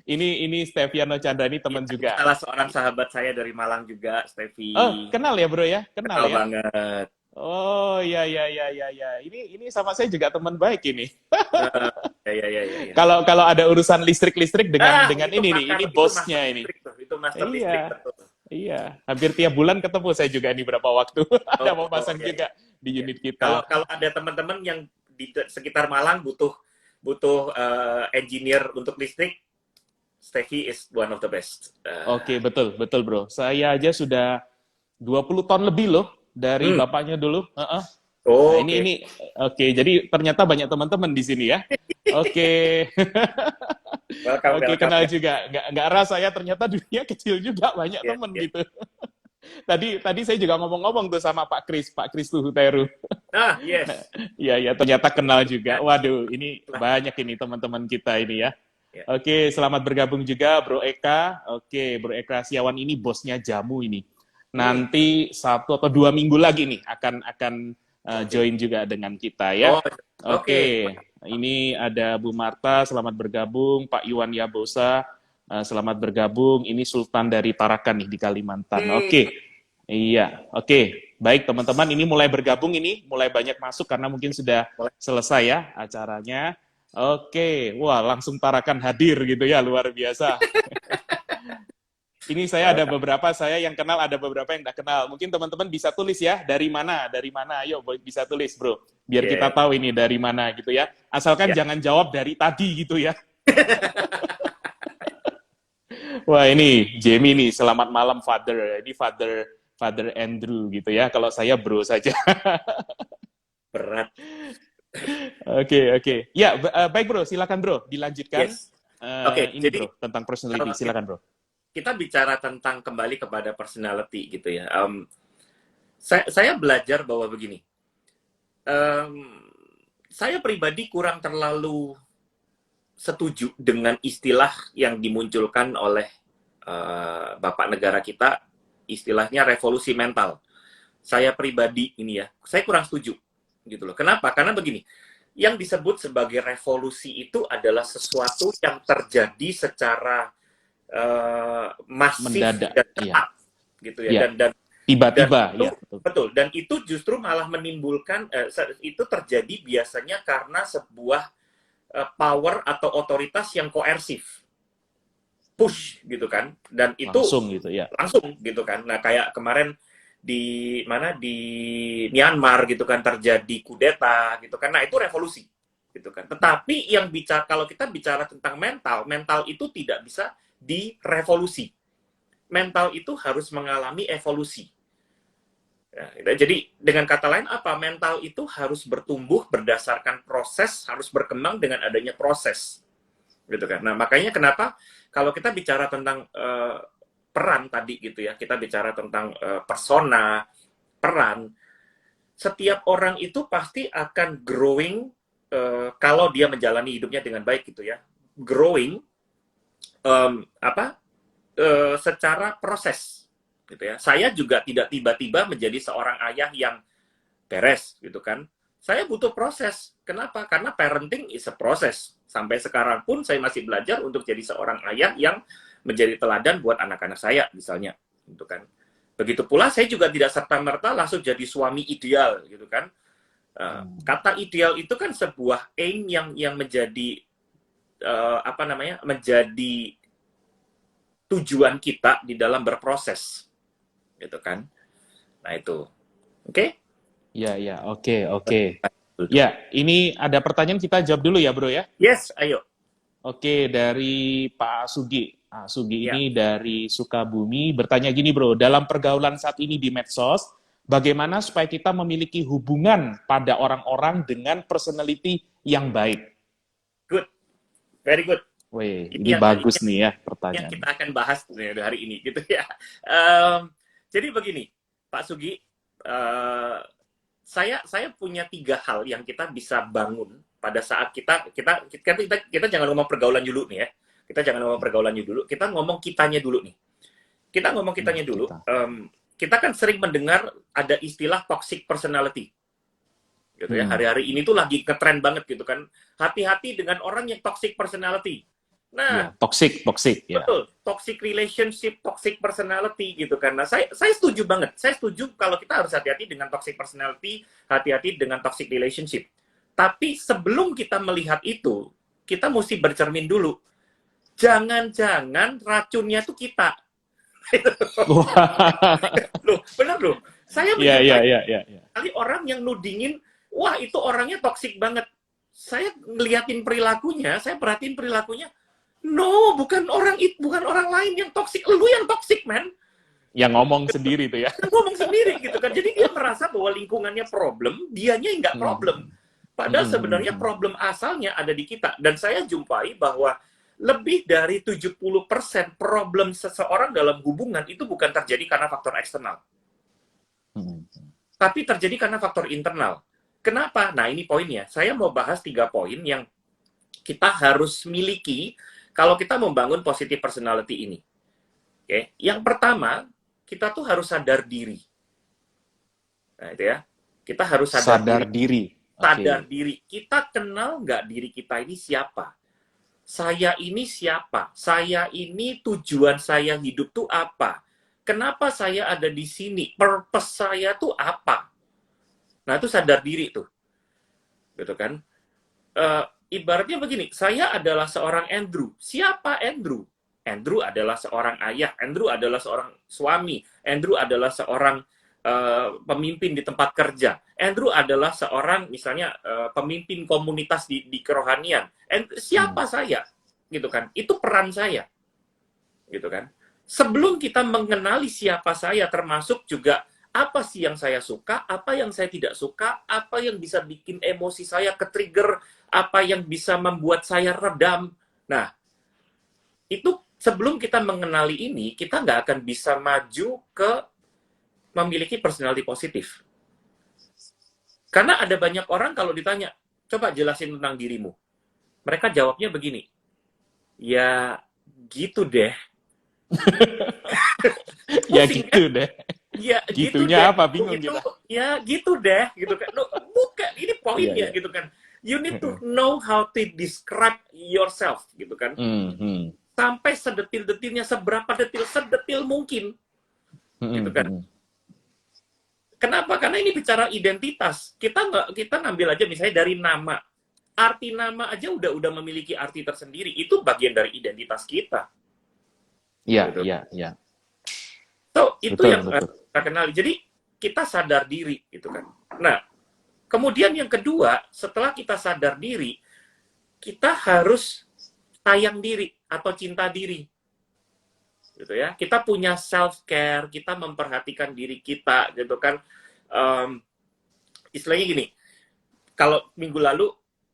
Ini Steviano Chandra ini Ya, teman ini juga. salah seorang sahabat saya dari Malang juga, Oh, Stevi. kenal ya, Bro ya? Kenal Kenal ya? banget. Oh, ya, ya, ya, ya, ya. Ini sama saya juga teman baik ini. Eh, ya, ya, ya, ya, ya. Kalau kalau ada urusan listrik-listrik dengan Itu ini nih, pakar, ini itu master bosnya ini. listrik tuh, itu master listrik Iya, betul. iya. Hampir tiap bulan ketemu saya juga nih berapa waktu. Ada mau Oh, pasang ya, ya, juga di ya. unit Kalau kita. kalau ada teman-teman yang di sekitar Malang butuh butuh engineer untuk listrik, Stevi is one of the best. Oke, betul, betul, Bro. Saya aja sudah 20 tahun lebih loh dari Hmm, bapaknya dulu. Heeh. Nah, oh, ini oke. oke. Jadi ternyata banyak teman-teman di sini ya. Oke. Welcome, Oke, welcome. kenal juga. Nggak rasa ya, ternyata dunia kecil juga, banyak Ya, temen ya. gitu. Tadi saya juga ngomong-ngomong tuh sama Pak Kris Tuhuteru. Ah, Nah, yes. iya, iya, ternyata kenal juga. Ya, Waduh, ini lah. banyak ini teman-teman kita ini ya. Ya. Oke, selamat bergabung juga Bro Eka. Oke, Bro Eka Siawan ini bosnya Jamu ini. Hmm, Nanti 1 atau 2 minggu lagi nih akan oke. join juga dengan kita ya. Oh, oke. Oke, ini ada Bu Marta, selamat bergabung. Pak Iwan Yabosa, selamat bergabung. Ini Sultan dari Tarakan nih di Kalimantan. Hmm, Oke, iya, oke. Baik teman-teman, ini mulai bergabung ini, mulai banyak masuk karena mungkin sudah boleh. selesai ya acaranya. Oke, wah langsung Tarakan hadir gitu ya, luar biasa. Ini saya ada Welcome. beberapa, saya yang kenal, ada beberapa yang tidak kenal. Mungkin teman-teman bisa tulis ya, dari mana, ayo bisa tulis bro. Biar kita Yeah. tahu ini dari mana gitu ya. Asalkan Ya. jangan jawab dari tadi gitu ya. Wah ini Jamie nih, selamat malam Father. Ini Father Andrew gitu ya. Kalau saya bro saja. Berat. Oke, oke. Ya, baik bro, silakan bro, dilanjutkan. Yes. Oke, Ini jadi bro, tentang personality, kalau silakan bro. kita bicara tentang kembali kepada personality gitu ya. Saya belajar bahwa begini. Saya pribadi kurang terlalu setuju dengan istilah yang dimunculkan oleh Bapak negara kita, istilahnya revolusi mental. Saya pribadi ini ya, saya kurang setuju gitu loh. Kenapa? Karena begini, yang disebut sebagai revolusi itu adalah sesuatu yang terjadi secara masif Mendadak, dan iya. cepat gitu ya, Iya, dan tiba-tiba, itu ya betul. betul, dan itu justru malah menimbulkan itu terjadi biasanya karena sebuah power atau otoritas yang koersif, push gitu kan, dan itu Langsung gitu ya. langsung gitu kan. Nah kayak kemarin di mana di Myanmar gitu kan terjadi kudeta gitu kan, nah itu revolusi gitu kan. Tetapi yang bicara, kalau kita bicara tentang mental, mental itu tidak bisa direvolusi, mental itu harus mengalami evolusi. Ya, jadi dengan kata lain apa? Mental itu harus bertumbuh berdasarkan proses, harus berkembang dengan adanya proses, gitu kan. Nah makanya kenapa kalau kita bicara tentang peran tadi gitu ya, kita bicara tentang persona, peran. setiap orang itu pasti akan growing kalau dia menjalani hidupnya dengan baik gitu ya. Growing secara proses gitu ya. Saya juga tidak tiba-tiba menjadi seorang ayah yang beres gitu kan. Saya butuh proses. Kenapa? Karena parenting is a process. Sampai sekarang pun saya masih belajar untuk jadi seorang ayah yang menjadi teladan buat anak-anak saya misalnya gitu kan. Begitu pula saya juga tidak serta-merta langsung jadi suami ideal gitu kan. Kata ideal itu kan sebuah aim yang menjadi menjadi tujuan kita di dalam berproses gitu kan. Nah itu. Oke? Ya, oke. Ya, ini ada pertanyaan, kita jawab dulu ya, Bro ya. Yes, ayo. Oke, dari Pak Sugi. Sugi Ya. ini dari Sukabumi bertanya gini, Bro. Dalam pergaulan saat ini di medsos, bagaimana supaya kita memiliki hubungan pada orang-orang dengan personality yang baik? Good. Very good. Wih, ini bagus nih ya pertanyaan. Yang kita akan bahas hari ini gitu ya. Jadi begini, Pak Sugi, saya punya 3 hal yang kita bisa bangun pada saat kita jangan ngomong pergaulan dulu nih ya. Kita jangan ngomong pergaulan dulu, kita ngomong kitanya dulu nih. Kita ngomong kitanya dulu. Kita kan sering mendengar ada istilah toxic personality. Gitu ya. Hari-hari ini tuh lagi ngetren banget gitu kan. Hati-hati dengan orang yang toxic personality. Nah, toxic ya. Betul, toxic relationship, toxic personality gitu kan. Nah, saya setuju banget. Saya setuju kalau kita harus hati-hati dengan toxic personality, hati-hati dengan toxic relationship. Tapi sebelum kita melihat itu, kita mesti bercermin dulu. Jangan-jangan racunnya tuh kita. Loh, benar loh. Saya melihat kali orang yang nudingin, wah itu orangnya toxic banget. Saya ngeliatin perilakunya, saya perhatiin perilakunya. No, bukan orang lain yang toksik, lu yang toksik, man. Yang ngomong sendiri tuh ya. Yang ngomong sendiri gitu kan. Jadi dia merasa bahwa lingkungannya problem, dianya nggak problem. Padahal sebenarnya problem asalnya ada di kita. Dan saya jumpai bahwa lebih dari 70% problem seseorang dalam hubungan itu bukan terjadi karena faktor eksternal. Tapi terjadi karena faktor internal. Kenapa? Nah, ini poinnya. Saya mau bahas 3 poin yang kita harus miliki kalau kita membangun positive personality ini. Oke, yang pertama, kita tuh harus sadar diri. Nah, itu ya. Kita harus sadar diri. Sadar diri. Kita kenal nggak diri kita ini siapa? Saya ini siapa? Saya ini tujuan saya hidup tuh apa? Kenapa saya ada di sini? Purpose saya tuh apa? Nah, itu sadar diri tuh. Gitu kan? Ibaratnya begini, saya adalah seorang Andrew. Siapa Andrew? Andrew adalah seorang ayah, Andrew adalah seorang suami, Andrew adalah seorang pemimpin di tempat kerja, Andrew adalah seorang misalnya pemimpin komunitas di kerohanian. Siapa saya? Gitu kan? Itu peran saya. Gitu kan? Sebelum kita mengenali siapa saya, termasuk juga apa sih yang saya suka, apa yang saya tidak suka, apa yang bisa bikin emosi saya ke-trigger, apa yang bisa membuat saya redam. Nah, itu sebelum kita mengenali ini, kita nggak akan bisa maju ke memiliki personality positif. Karena ada banyak orang kalau ditanya, coba jelasin tentang dirimu. Mereka jawabnya begini, ya gitu deh. Ya gitu deh. Ya, gitunya gitu apa? Bingung gitu, kita. Ya gitu deh, gitu kan. No, bukan, ini poinnya gitu kan. You need to know how to describe yourself, gitu kan. Sampai sedetil-detilnya, sedetil mungkin, gitu kan. Kenapa? Karena ini bicara identitas. Kita ngambil aja misalnya dari nama. Arti nama aja udah memiliki arti tersendiri. Itu bagian dari identitas kita. Iya. So, itu yang kita kenali. Jadi, kita sadar diri, gitu kan. Nah, kemudian yang kedua, setelah kita sadar diri, kita harus sayang diri atau cinta diri. Gitu ya. Kita punya self-care, kita memperhatikan diri kita, gitu kan. Istilahnya gini, kalau minggu lalu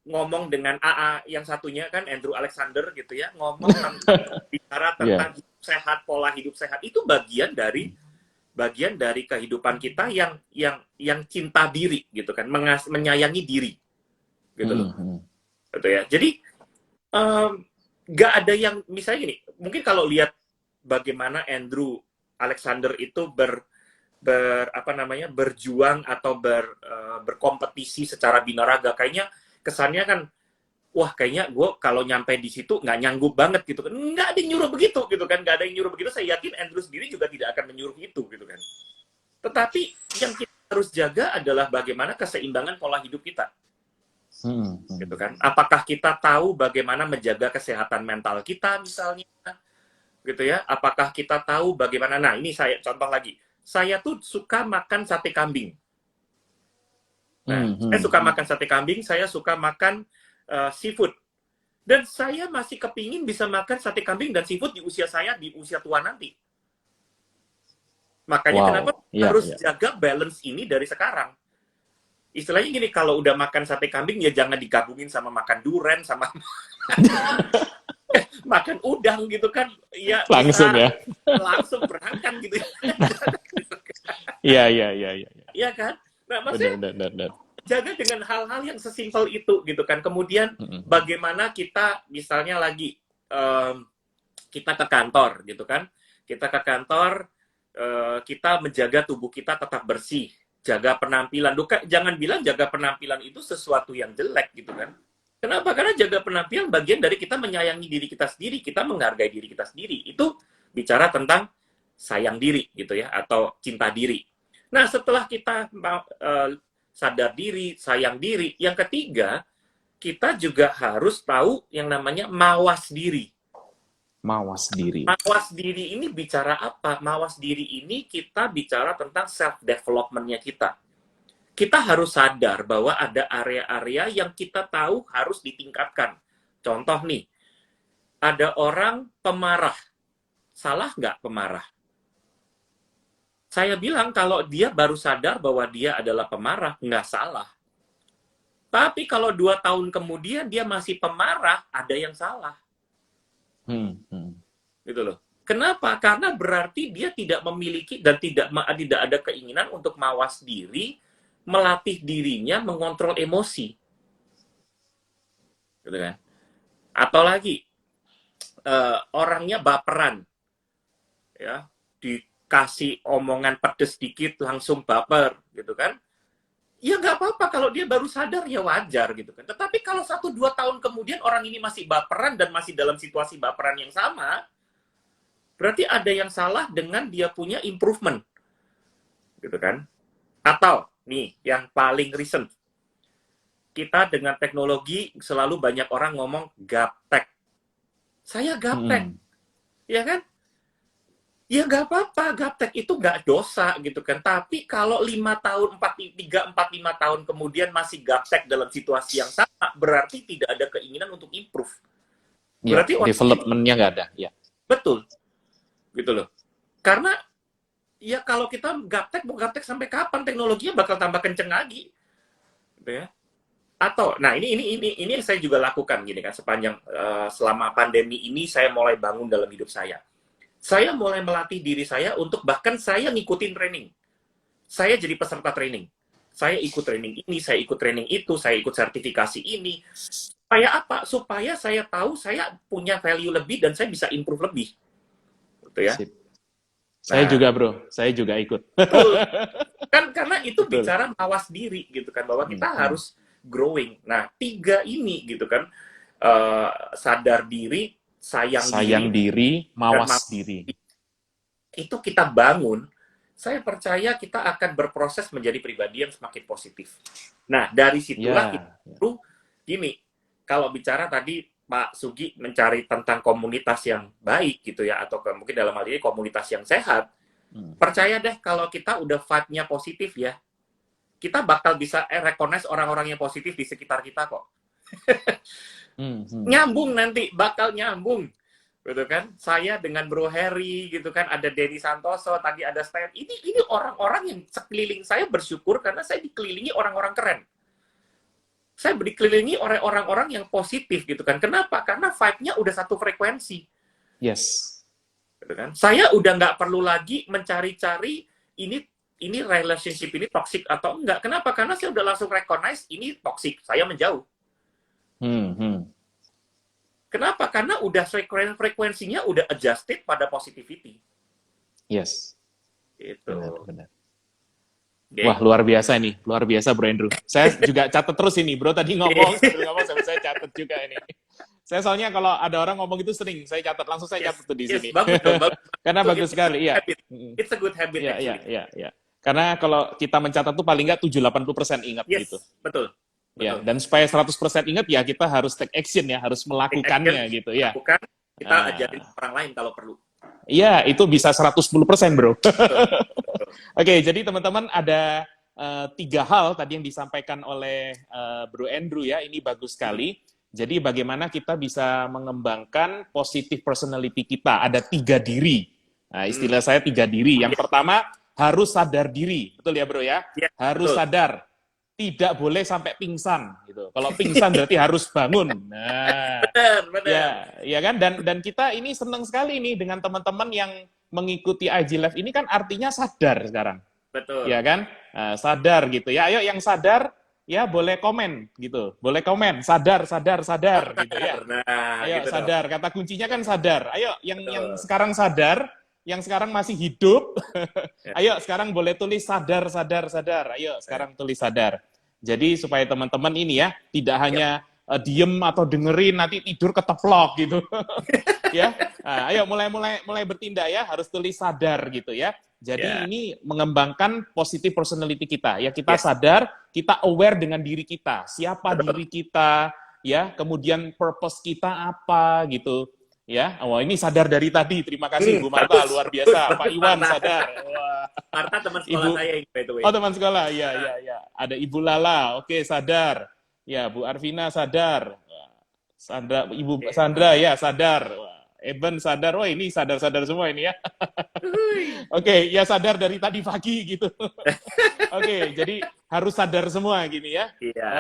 ngomong dengan AA yang satunya kan, Andrew Alexander, gitu ya, ngomong tentang bicara tentang hidup sehat, pola hidup sehat, itu bagian bagian dari kehidupan kita yang cinta diri gitu kan, menyayangi diri gitu loh. Gitu ya. Jadi nggak ada yang misalnya gini, mungkin kalau lihat bagaimana Andrew Alexander itu berjuang atau berkompetisi secara binaraga, kayaknya kesannya kan, wah kayaknya gue kalau nyampe di situ nggak nyanggup banget gitu kan. Nggak ada yang nyuruh begitu gitu kan, nggak ada yang nyuruh begitu. Saya yakin Andrew sendiri juga tidak akan menyuruh itu gitu kan. Tetapi yang kita harus jaga adalah bagaimana keseimbangan pola hidup kita. Gitu kan. Apakah kita tahu bagaimana menjaga kesehatan mental kita misalnya, gitu ya? Apakah kita tahu bagaimana? Nah, ini saya contoh lagi. Saya tuh suka makan sate kambing. Nah, saya suka makan sate kambing, saya suka makan seafood. Dan saya masih kepingin bisa makan sate kambing dan seafood di usia saya, di usia tua nanti. Makanya kenapa harus jaga balance ini dari sekarang. Istilahnya gini, kalau udah makan sate kambing ya jangan digabungin sama makan duren, sama makan udang gitu kan. Ya, langsung ya. Langsung berangkat gitu. Iya. Iya kan? Nah, maksudnya jaga dengan hal-hal yang sesimpel itu gitu kan. Kemudian bagaimana kita misalnya lagi kita ke kantor gitu kan. Kita ke kantor, kita menjaga tubuh kita tetap bersih, jaga penampilan. Jangan bilang jaga penampilan itu sesuatu yang jelek gitu kan. Kenapa? Karena jaga penampilan bagian dari kita menyayangi diri kita sendiri, kita menghargai diri kita sendiri. Itu bicara tentang sayang diri gitu ya, atau cinta diri. Nah, setelah kita sadar diri, sayang diri, yang ketiga, kita juga harus tahu yang namanya mawas diri. Mawas diri. Mawas diri ini bicara apa? Mawas diri ini kita bicara tentang self-development-nya kita. Kita harus sadar bahwa ada area-area yang kita tahu harus ditingkatkan. Contoh nih, ada orang pemarah. Salah nggak pemarah? Saya bilang kalau dia baru sadar bahwa dia adalah pemarah, nggak salah. Tapi kalau 2 tahun kemudian dia masih pemarah, ada yang salah. Gitu loh. Kenapa? Karena berarti dia tidak memiliki dan tidak ada keinginan untuk mawas diri, melatih dirinya mengontrol emosi. Gitu kan? Atau lagi, orangnya baperan. Ya, dikasih omongan pedes dikit langsung baper, gitu kan? Ya nggak apa-apa kalau dia baru sadar, ya wajar gitu kan. Tetapi kalau 1-2 tahun kemudian orang ini masih baperan dan masih dalam situasi baperan yang sama, berarti ada yang salah dengan dia punya improvement. Gitu kan? Atau nih, yang paling recent. Kita dengan teknologi selalu banyak orang ngomong gaptek. Saya gaptek. Ya kan? Ya nggak apa-apa, gaptek itu nggak dosa gitu kan. Tapi kalau 5 tahun, 3, 4, 5 tahun kemudian masih gaptek dalam situasi yang sama, berarti tidak ada keinginan untuk improve. Berarti development-nya nggak ada. Ya. Betul. Gitu loh. Karena ya kalau kita gaptek, mau gaptek sampai kapan? Teknologinya bakal tambah kenceng lagi. Gitu ya. Atau, nah ini yang saya juga lakukan gini kan, sepanjang selama pandemi ini saya mulai bangun dalam hidup saya. Saya mulai melatih diri saya untuk bahkan saya ngikutin training. Saya jadi peserta training. Saya ikut training ini, saya ikut training itu, saya ikut sertifikasi ini. Supaya apa? Supaya saya tahu saya punya value lebih dan saya bisa improve lebih. Gitu ya. Saya juga bro, saya juga ikut. Betul. Kan karena itu bicara mawas diri gitu kan, bahwa kita harus growing. Nah, 3 ini gitu kan, sadar diri, sayang diri, mawas diri. Itu kita bangun, saya percaya kita akan berproses menjadi pribadi yang semakin positif. Nah, dari situlah itu gini, kalau bicara tadi Pak Sugi mencari tentang komunitas yang baik gitu ya, atau mungkin dalam hal ini komunitas yang sehat, percaya deh kalau kita udah vibe-nya positif ya, kita bakal bisa recognize orang-orang yang positif di sekitar kita kok. Nyambung nanti, bakal nyambung. Gitu kan? Saya dengan Bro Harry gitu kan, ada Denny Santoso, tadi ada Stan. Ini orang-orang yang sekeliling saya bersyukur karena saya dikelilingi orang-orang keren. Saya dikelilingi oleh orang-orang yang positif gitu kan. Kenapa? Karena vibe-nya udah satu frekuensi. Yes. Gitu kan? Saya udah nggak perlu lagi mencari-cari ini relationship ini toxic atau enggak. Kenapa? Karena saya udah langsung recognize ini toxic, saya menjauh. Kenapa? Karena udah frekuensinya udah adjusted pada positivity. Yes. Itu. Benar. Okay. Wah, luar biasa nih. Luar biasa, Bro Andrew. Saya juga catat terus ini. Bro tadi ngomong, saya catat juga ini. Saya soalnya kalau ada orang ngomong itu sering, saya catat. Langsung saya catat tuh di sini. Bagus dong, bagus. Karena bagus sekali, iya. It's a good habit, actually. Iya. Karena kalau kita mencatat tuh paling nggak 70-80% ingat gitu. Betul. Ya, dan supaya 100% ingat ya kita harus take action ya, harus melakukannya gitu ya. Lakukan, kita ajarin orang lain kalau perlu. Iya, itu bisa 110%, Bro. Oke, jadi teman-teman ada 3 hal tadi yang disampaikan oleh Bro Andrew ya, ini bagus sekali. Jadi bagaimana kita bisa mengembangkan positive personality kita, ada 3 diri. Nah, istilah saya 3 diri. Yang pertama, harus sadar diri. Betul ya, Bro ya? Harus sadar. Tidak boleh sampai pingsan gitu. Kalau pingsan berarti harus bangun. Nah, benar. Ya kan? Dan kita ini senang sekali nih dengan teman-teman yang mengikuti IG Live ini kan artinya sadar sekarang. Betul. Ya kan? Nah, sadar gitu ya. Ayo yang sadar ya boleh komen gitu. Boleh komen, sadar gitu ya. Nah, ayo gitu sadar. Kata kuncinya kan sadar. Ayo yang sekarang sadar, yang sekarang masih hidup, ayo sekarang boleh tulis sadar. Ayo sekarang tulis sadar. Jadi supaya teman-teman ini ya tidak hanya diem atau dengerin nanti tidur keteplok gitu. Ya, nah, ayo mulai bertindak ya, harus tulis sadar gitu ya. Jadi ini mengembangkan positive personality kita. Ya kita sadar, kita aware dengan diri kita, siapa diri kita, ya, kemudian purpose kita apa gitu. Ya, wah ini sadar dari tadi. Terima kasih Bu Marta, luar biasa. Pak Iwan sadar. Wah. Marta teman sekolah saya ini, by the way. Oh, teman sekolah. Iya. Ada Ibu Lala. Oke, sadar. Ya, Bu Arvina sadar. Sandra, Ibu Sandra ya sadar. Eben sadar. Wah, ini sadar-sadar semua ini ya. Oke, ya sadar dari tadi pagi gitu. Oke, jadi harus sadar semua gini ya.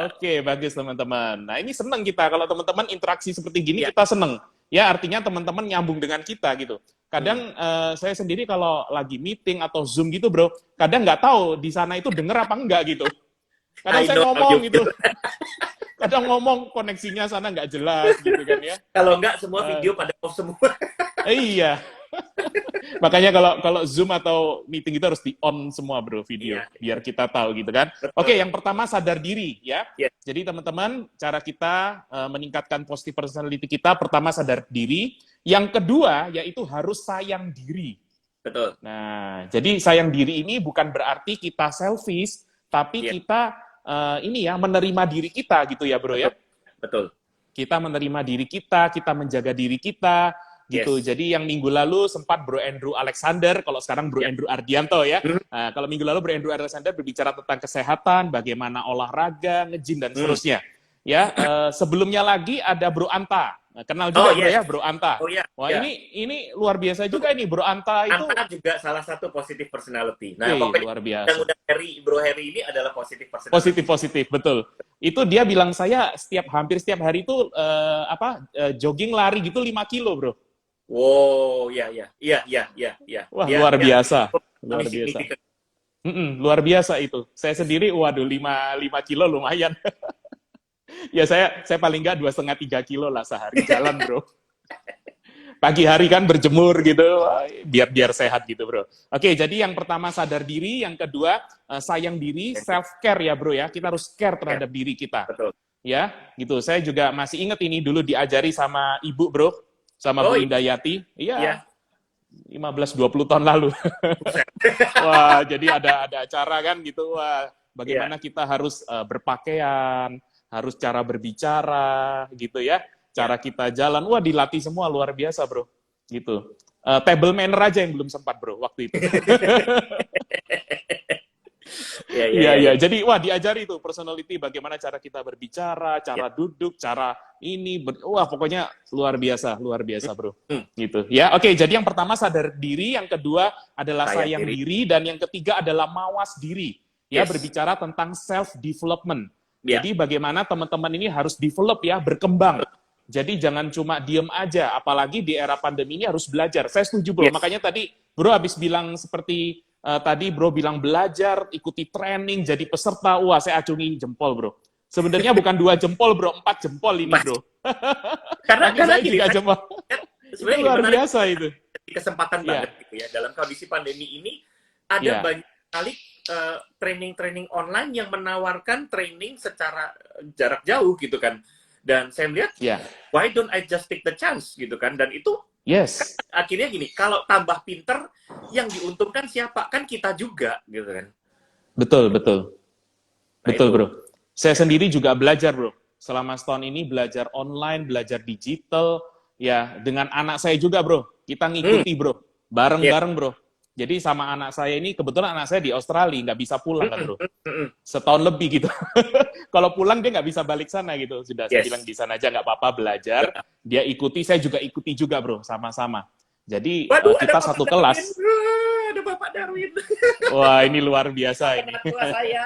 Oke, bagus teman-teman. Nah, ini senang kita kalau teman-teman interaksi seperti gini kita senang. Ya, artinya teman-teman nyambung dengan kita gitu. Kadang saya sendiri kalau lagi meeting atau Zoom gitu, Bro, kadang nggak tahu di sana itu denger apa enggak gitu. Kadang saya ngomong gitu. Kadang ngomong koneksinya sana nggak jelas gitu kan ya. Kalau nggak semua video pada off semua. Iya. Makanya kalau Zoom atau meeting itu harus di-on semua, Bro, video. Biar kita tahu gitu kan. Oke, yang pertama sadar diri ya. Jadi teman-teman, cara kita meningkatkan positive personality kita, pertama sadar diri. Yang kedua, yaitu harus sayang diri. Betul. Nah, jadi sayang diri ini bukan berarti kita selfish, tapi kita ini ya, menerima diri kita gitu ya, Bro ya. Betul. Kita menerima diri kita menjaga diri kita, gitu. Jadi yang minggu lalu sempat Bro Andrew Alexander, kalau sekarang Bro Andrew Ardianto ya. Nah, kalau minggu lalu Bro Andrew Alexander berbicara tentang kesehatan, bagaimana olahraga, nge-gym dan seterusnya. Ya, sebelumnya lagi ada Bro Anta. Nah, kenal juga Bro ya, Bro Anta. Wah, ini luar biasa juga ini Bro Anta itu. Anta juga salah satu positive personality. Nah, luar biasa. Yang udah Bro Harry ini adalah positive personality. Positif, betul. Itu dia bilang saya hampir setiap hari itu jogging lari gitu 5 kilo, Bro. Wow, iya. Wah, luar biasa. Luar biasa itu. Saya sendiri, waduh, 5 kilo lumayan. Ya, saya paling nggak 2,5-3 kilo lah sehari jalan, Bro. Pagi hari kan berjemur gitu, biar sehat gitu, Bro. Oke, jadi yang pertama sadar diri, yang kedua sayang diri, self-care ya, Bro ya. Kita harus care terhadap diri kita. Betul. Ya, gitu. Saya juga masih ingat ini dulu diajari sama Ibu, Bro. Sama Bu Indayati, 15-20 tahun lalu. Wah, jadi ada acara kan gitu, wah, bagaimana kita harus berpakaian, harus cara berbicara, gitu ya, cara kita jalan, wah dilatih semua, luar biasa, Bro, gitu. Table manner aja yang belum sempat, Bro, waktu itu. Iya. Jadi wah diajari tuh personality, bagaimana cara kita berbicara, cara duduk, cara ini, wah pokoknya luar biasa Bro. Gitu. Ya, oke. Jadi yang pertama sadar diri, yang kedua adalah sayang diri, dan yang ketiga adalah mawas diri. Ya, berbicara tentang self development. Jadi bagaimana teman-teman ini harus develop ya, berkembang. Jadi jangan cuma diem aja, apalagi di era pandemi ini harus belajar. Saya setuju, Bro. Makanya tadi Bro habis bilang seperti tadi Bro bilang belajar, ikuti training, jadi peserta. Wah, saya acungi jempol, Bro. Sebenarnya bukan 2 jempol, Bro, 4 jempol ini, Bro. Kaki Karena saya gini, juga jempol. Itu sebenarnya gini, luar menarik biasa itu. kesempatan Iya, banget gitu ya. Dalam kondisi pandemi ini ada iya, banyak sekali training-training online yang menawarkan training secara jarak jauh gitu kan. Dan saya melihat, iya. why don't I just take the chance gitu kan. Dan itu kan Yes. akhirnya gini, kalau tambah pinter, yang diuntungkan siapa? Kan kita juga gitu kan. Betul, betul. Nah Betul, itu Bro. Saya ya kan. sendiri juga belajar, Bro. Selama setahun ini belajar online, belajar digital, ya dengan anak saya juga, Bro. Kita Hmm, ngikuti, Bro. ya. Bareng-bareng, Bro. Jadi sama anak saya ini, kebetulan anak saya di Australia, nggak bisa pulang kan, Mm, Bro. mm, mm, mm. Setahun lebih gitu. Kalau pulang dia nggak bisa balik sana gitu. Sudah saya bilang Yes. di sana aja nggak apa-apa belajar. Dia ikuti, saya juga ikuti juga, Bro. Sama-sama. Jadi Waduh, ada kita Bapak satu Darwin. kelas. Ada Bapak Darwin. Wah, ini luar biasa ini. Anak tua saya.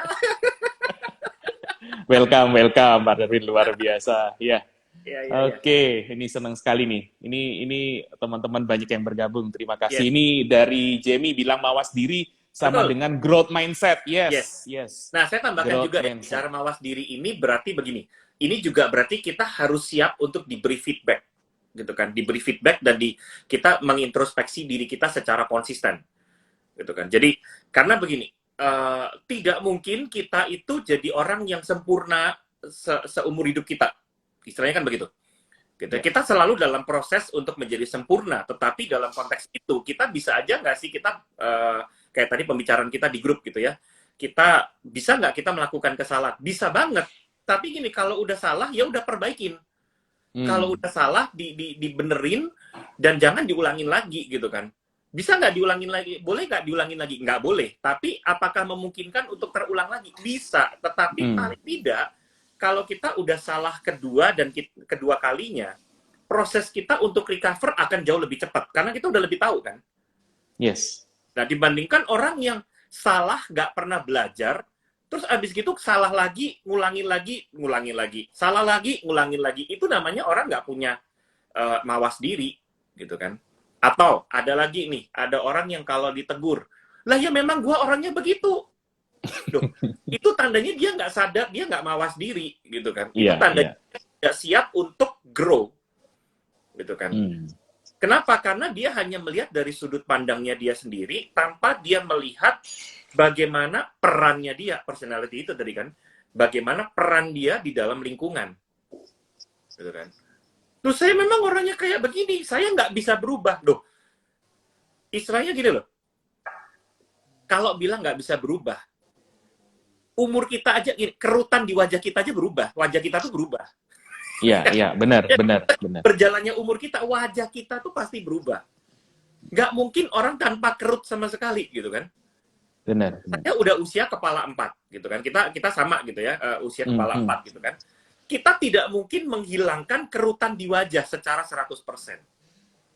Welcome, welcome, Pak Darwin, luar biasa. Ya. Ya, ya, ya. Oke, ini senang sekali nih. Ini teman-teman banyak yang bergabung. Terima Yes. kasih. Ini dari Jamie bilang mawas diri sama Betul. dengan growth mindset. Yes. Yes, yes. Nah, saya tambahkan Growth juga ya, mindset. cara mawas diri ini berarti begini. Ini juga berarti kita harus siap untuk diberi feedback, gitu kan? Diberi feedback dan kita mengintrospeksi diri kita secara konsisten, gitu kan? Jadi karena begini, tidak mungkin kita itu jadi orang yang sempurna seumur hidup kita. Istilahnya kan begitu. Gitu. Ya. Kita selalu dalam proses untuk menjadi sempurna, tetapi dalam konteks itu kita bisa aja nggak sih kita kayak tadi pembicaraan kita di grup gitu ya, kita bisa nggak kita melakukan kesalahan? Bisa banget. Tapi gini, kalau udah salah ya udah perbaikin. Kalau udah salah dibenerin dan jangan diulangin lagi gitu kan. Bisa nggak diulangin lagi? Boleh nggak diulangin lagi? Nggak boleh. Tapi apakah memungkinkan untuk terulang lagi? Bisa. Tetapi paling tidak kalau kita udah salah kedua dan kedua kalinya, proses kita untuk recover akan jauh lebih cepat karena kita udah lebih tahu kan. Yes. Nah, dibandingkan orang yang salah nggak pernah belajar, terus abis gitu salah lagi, ngulangin lagi, salah lagi, ngulangin lagi. Itu namanya orang nggak punya mawas diri, gitu kan. Atau ada lagi nih, ada orang yang kalau ditegur, lah ya memang gua orangnya begitu. Duh, itu tandanya dia nggak sadar, dia nggak mawas diri, gitu kan. Itu tandanya dia tidak siap untuk grow, gitu kan. Kenapa? Karena dia hanya melihat dari sudut pandangnya dia sendiri tanpa dia melihat bagaimana perannya dia, personality itu tadi kan, bagaimana peran dia di dalam lingkungan, gitu kan. Terus saya memang orangnya kayak begini, saya nggak bisa berubah, loh. Istilahnya gini loh, kalau bilang nggak bisa berubah, umur kita aja, kerutan di wajah kita aja berubah, wajah kita tuh berubah. Iya, benar. Berjalannya umur kita, wajah kita tuh pasti berubah. Nggak mungkin orang tanpa kerut sama sekali, gitu kan. Benar. Saya udah usia kepala 4, gitu kan. Kita sama gitu ya, usia kepala 4, gitu kan. Kita tidak mungkin menghilangkan kerutan di wajah secara 100%.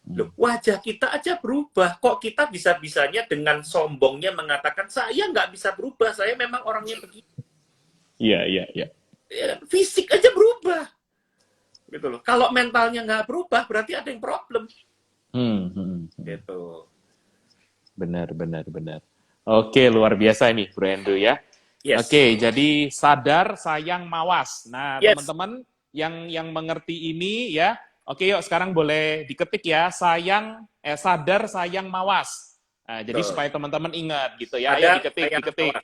Loh, wajah kita aja berubah. Kok kita bisa-bisanya dengan sombongnya mengatakan, saya nggak bisa berubah, saya memang orangnya begini. Iya. Fisik aja berubah. Gitu loh. Kalau mentalnya nggak berubah, berarti ada yang problem. Gitu. Benar. Oke, luar biasa ini, Bro Andrew ya. Yes. Oke, jadi sadar, sayang, mawas. Nah, Yes. teman-teman yang mengerti ini ya, oke yuk sekarang boleh diketik ya, sadar, sayang, mawas. Nah, jadi supaya teman-teman ingat gitu ya, ayo diketik.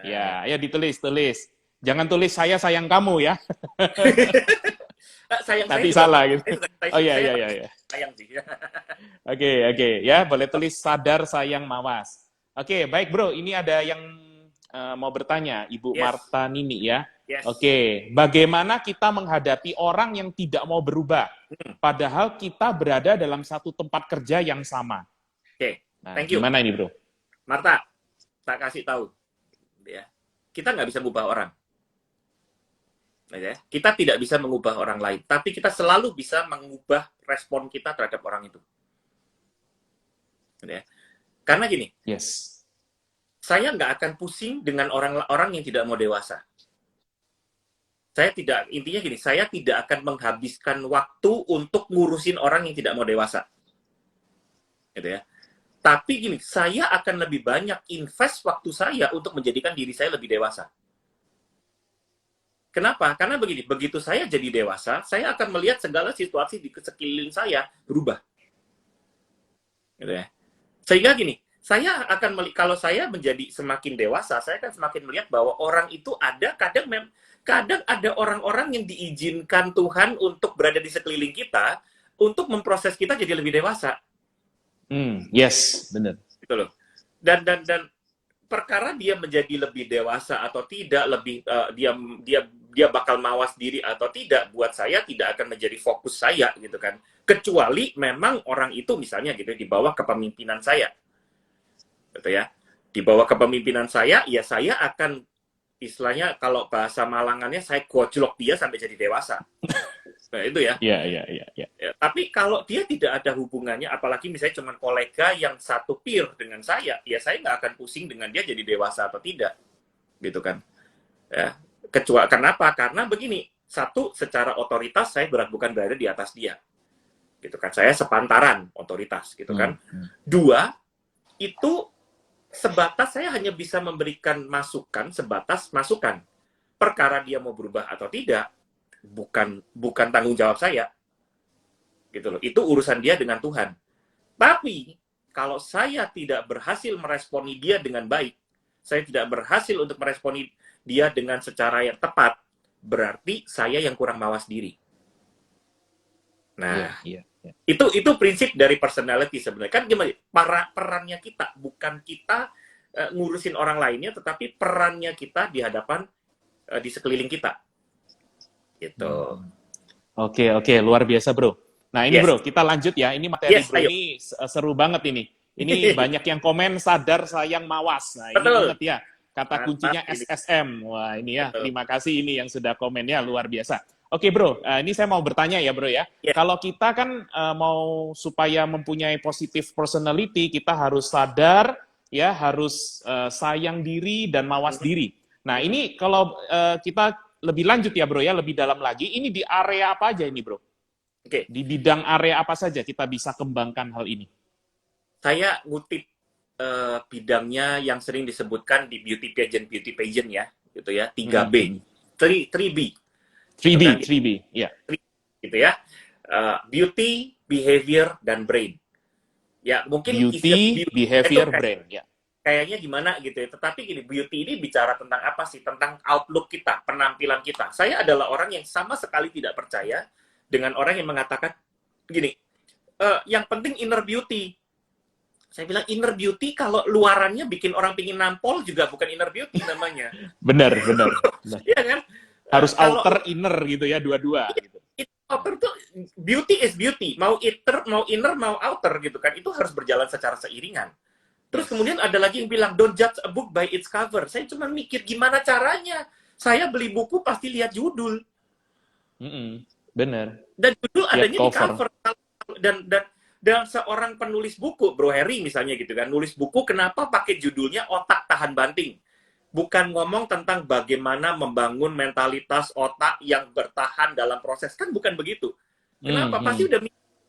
Ya, ayo ditulis. Jangan tulis saya sayang kamu ya. Sayang Nanti saya salah gitu. Oh iya. Sayang sih. Oke, ya boleh tulis sadar, sayang, mawas. Oke, baik Bro, ini ada yang mau bertanya, Ibu Marta Nini ya. Yes. Oke, bagaimana kita menghadapi orang yang tidak mau berubah, padahal kita berada dalam satu tempat kerja yang sama? Oke, nah, thank you. Gimana ini Bro? Marta, tak kasih tahu. Ya, kita nggak bisa mengubah orang. Ya, kita tidak bisa mengubah orang lain, tapi kita selalu bisa mengubah respon kita terhadap orang itu. Ya. Karena gini, saya nggak akan pusing dengan orang yang tidak mau dewasa. Intinya gini, saya tidak akan menghabiskan waktu untuk ngurusin orang yang tidak mau dewasa. Gitu ya. Tapi gini, saya akan lebih banyak invest waktu saya untuk menjadikan diri saya lebih dewasa. Kenapa? Karena begini, begitu saya jadi dewasa, saya akan melihat segala situasi di sekeliling saya berubah. Gitu ya. Sehingga gini, saya akan kalau saya menjadi semakin dewasa, saya akan semakin melihat bahwa orang itu ada, kadang ada orang-orang yang diizinkan Tuhan untuk berada di sekeliling kita, untuk memproses kita jadi lebih dewasa. Yes, benar. Gitu loh. Dan perkara dia menjadi lebih dewasa atau tidak, lebih dia bakal mawas diri atau tidak, buat saya tidak akan menjadi fokus saya gitu kan. Kecuali memang orang itu misalnya gitu di bawah kepemimpinan saya. Gitu ya. Di bawah kepemimpinan saya, ya saya akan istilahnya kalau bahasa Malangannya saya gojlok dia sampai jadi dewasa. Nah, itu ya. Iya. Ya, tapi kalau dia tidak ada hubungannya, apalagi misalnya cuma kolega yang satu peer dengan saya, ya saya nggak akan pusing dengan dia jadi dewasa atau tidak, gitu kan? Ya, kecuali kenapa? Karena begini, satu, secara otoritas saya bukan berada di atas dia, gitu kan? Saya sepantaran otoritas, gitu kan? Dua, itu sebatas saya hanya bisa memberikan masukan, sebatas masukan. Perkara dia mau berubah atau tidak, bukan tanggung jawab saya. Gitu loh. Itu urusan dia dengan Tuhan. Tapi kalau saya tidak berhasil meresponi dia dengan baik, saya tidak berhasil untuk meresponi dia dengan secara yang tepat, berarti saya yang kurang mawas diri. Nah, itu prinsip dari personality sebenarnya. Kan gimana? Perannya kita, bukan kita ngurusin orang lainnya, tetapi perannya kita di hadapan di sekeliling kita. Gitu. Oke, luar biasa, Bro. Nah, ini Bro, kita lanjut ya. Ini materi Bro ini seru banget ini. Ini banyak yang komen sadar sayang mawas. Nah, ini banget ya. Kata kuncinya SSM. Wah, ini ya. Terima kasih ini yang sudah komennya luar biasa. Oke, Bro. Ini saya mau bertanya ya, Bro ya. Kalau kita kan mau supaya mempunyai positive personality, kita harus sadar ya, harus sayang diri dan mawas diri. Nah, ini kalau kita lebih lanjut ya, Bro ya, lebih dalam lagi, ini di area apa aja ini, Bro? Di bidang area apa saja kita bisa kembangkan hal ini? Saya ngutip bidangnya yang sering disebutkan di beauty pageant ya, gitu ya, 3B, 3B. 3B, ya. Gitu ya. Beauty, behavior, dan brain. Ya, mungkin beauty, behavior, brain, ya. Kayaknya gimana gitu ya. Tetapi gini, beauty ini bicara tentang apa sih? Tentang outlook kita, penampilan kita. Saya adalah orang yang sama sekali tidak percaya dengan orang yang mengatakan gini, yang penting inner beauty. Saya bilang inner beauty kalau luarannya bikin orang pingin nampol juga bukan inner beauty namanya. Benar. Iya kan? Harus outer inner gitu ya, dua-dua. Gitu. Outer tuh beauty is beauty. Mau inner, mau outer gitu kan. Itu harus berjalan secara seiringan. Terus kemudian ada lagi yang bilang don't judge a book by its cover. Saya cuma mikir gimana caranya. Saya beli buku pasti lihat judul. Bener. Dan judul adanya di cover. Dan seorang penulis buku, Bro Harry misalnya gitu kan, nulis buku kenapa pakai judulnya Otak Tahan Banting. Bukan ngomong tentang bagaimana membangun mentalitas otak yang bertahan dalam proses. Kan bukan begitu. Kenapa? Pasti udah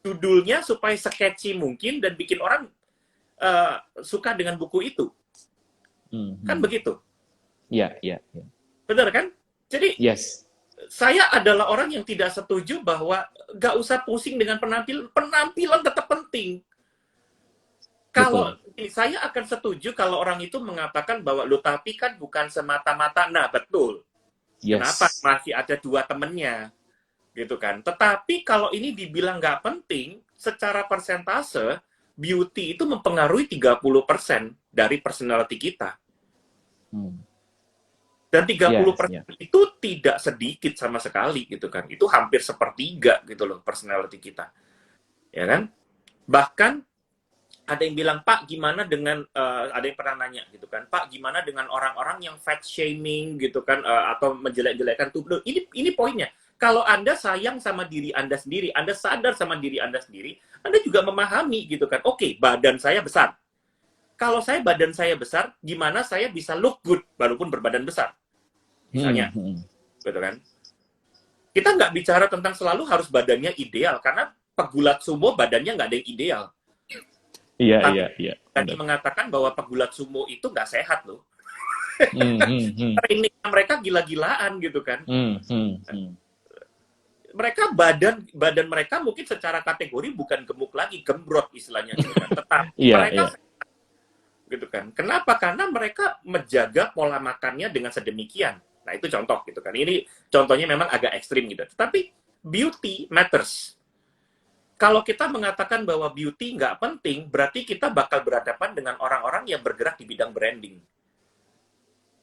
judulnya supaya sketchy mungkin dan bikin orang suka dengan buku itu. Kan begitu? Iya. Benar kan? Jadi, saya adalah orang yang tidak setuju bahwa nggak usah pusing dengan penampilan tetap penting. Kalau saya akan setuju kalau orang itu mengatakan bahwa lo tapi kan bukan semata-mata, nah betul. Kenapa masih ada dua temennya, gitu kan? Tetapi kalau ini dibilang nggak penting, secara persentase beauty itu mempengaruhi 30% dari personality kita. Dan 30% itu tidak sedikit sama sekali gitu kan. Itu hampir sepertiga gitu loh personality kita. Ya kan? Bahkan ada yang bilang, Pak gimana dengan, ada yang pernah nanya gitu kan, Pak gimana dengan orang-orang yang fat shaming gitu kan, atau menjelek-jelekan tubuh. Ini poinnya. Kalau Anda sayang sama diri Anda sendiri, Anda sadar sama diri Anda sendiri, Anda juga memahami gitu kan, oke, badan saya besar. Kalau badan saya besar, gimana saya bisa look good walaupun berbadan besar? Misalnya, gitu kan? Kita nggak bicara tentang selalu harus badannya ideal, karena pegulat sumo badannya nggak ada yang ideal. Iya, Tapi iya, iya. tadi Benar. mengatakan bahwa pegulat sumo itu nggak sehat loh. Hmm, hmm, hmm. Training mereka gila-gilaan gitu kan. Hmm, hmm, hmm. Mereka badan badan mereka mungkin secara kategori bukan gemuk lagi, gembrot istilahnya gitu kan. Tetapi Iya, mereka iya. gitu kan. Kenapa? Karena mereka menjaga pola makannya dengan sedemikian. Nah, itu contoh gitu kan. Ini contohnya memang agak ekstrim gitu. Tetapi beauty matters. Kalau kita mengatakan bahwa beauty nggak penting, berarti kita bakal berhadapan dengan orang-orang yang bergerak di bidang branding.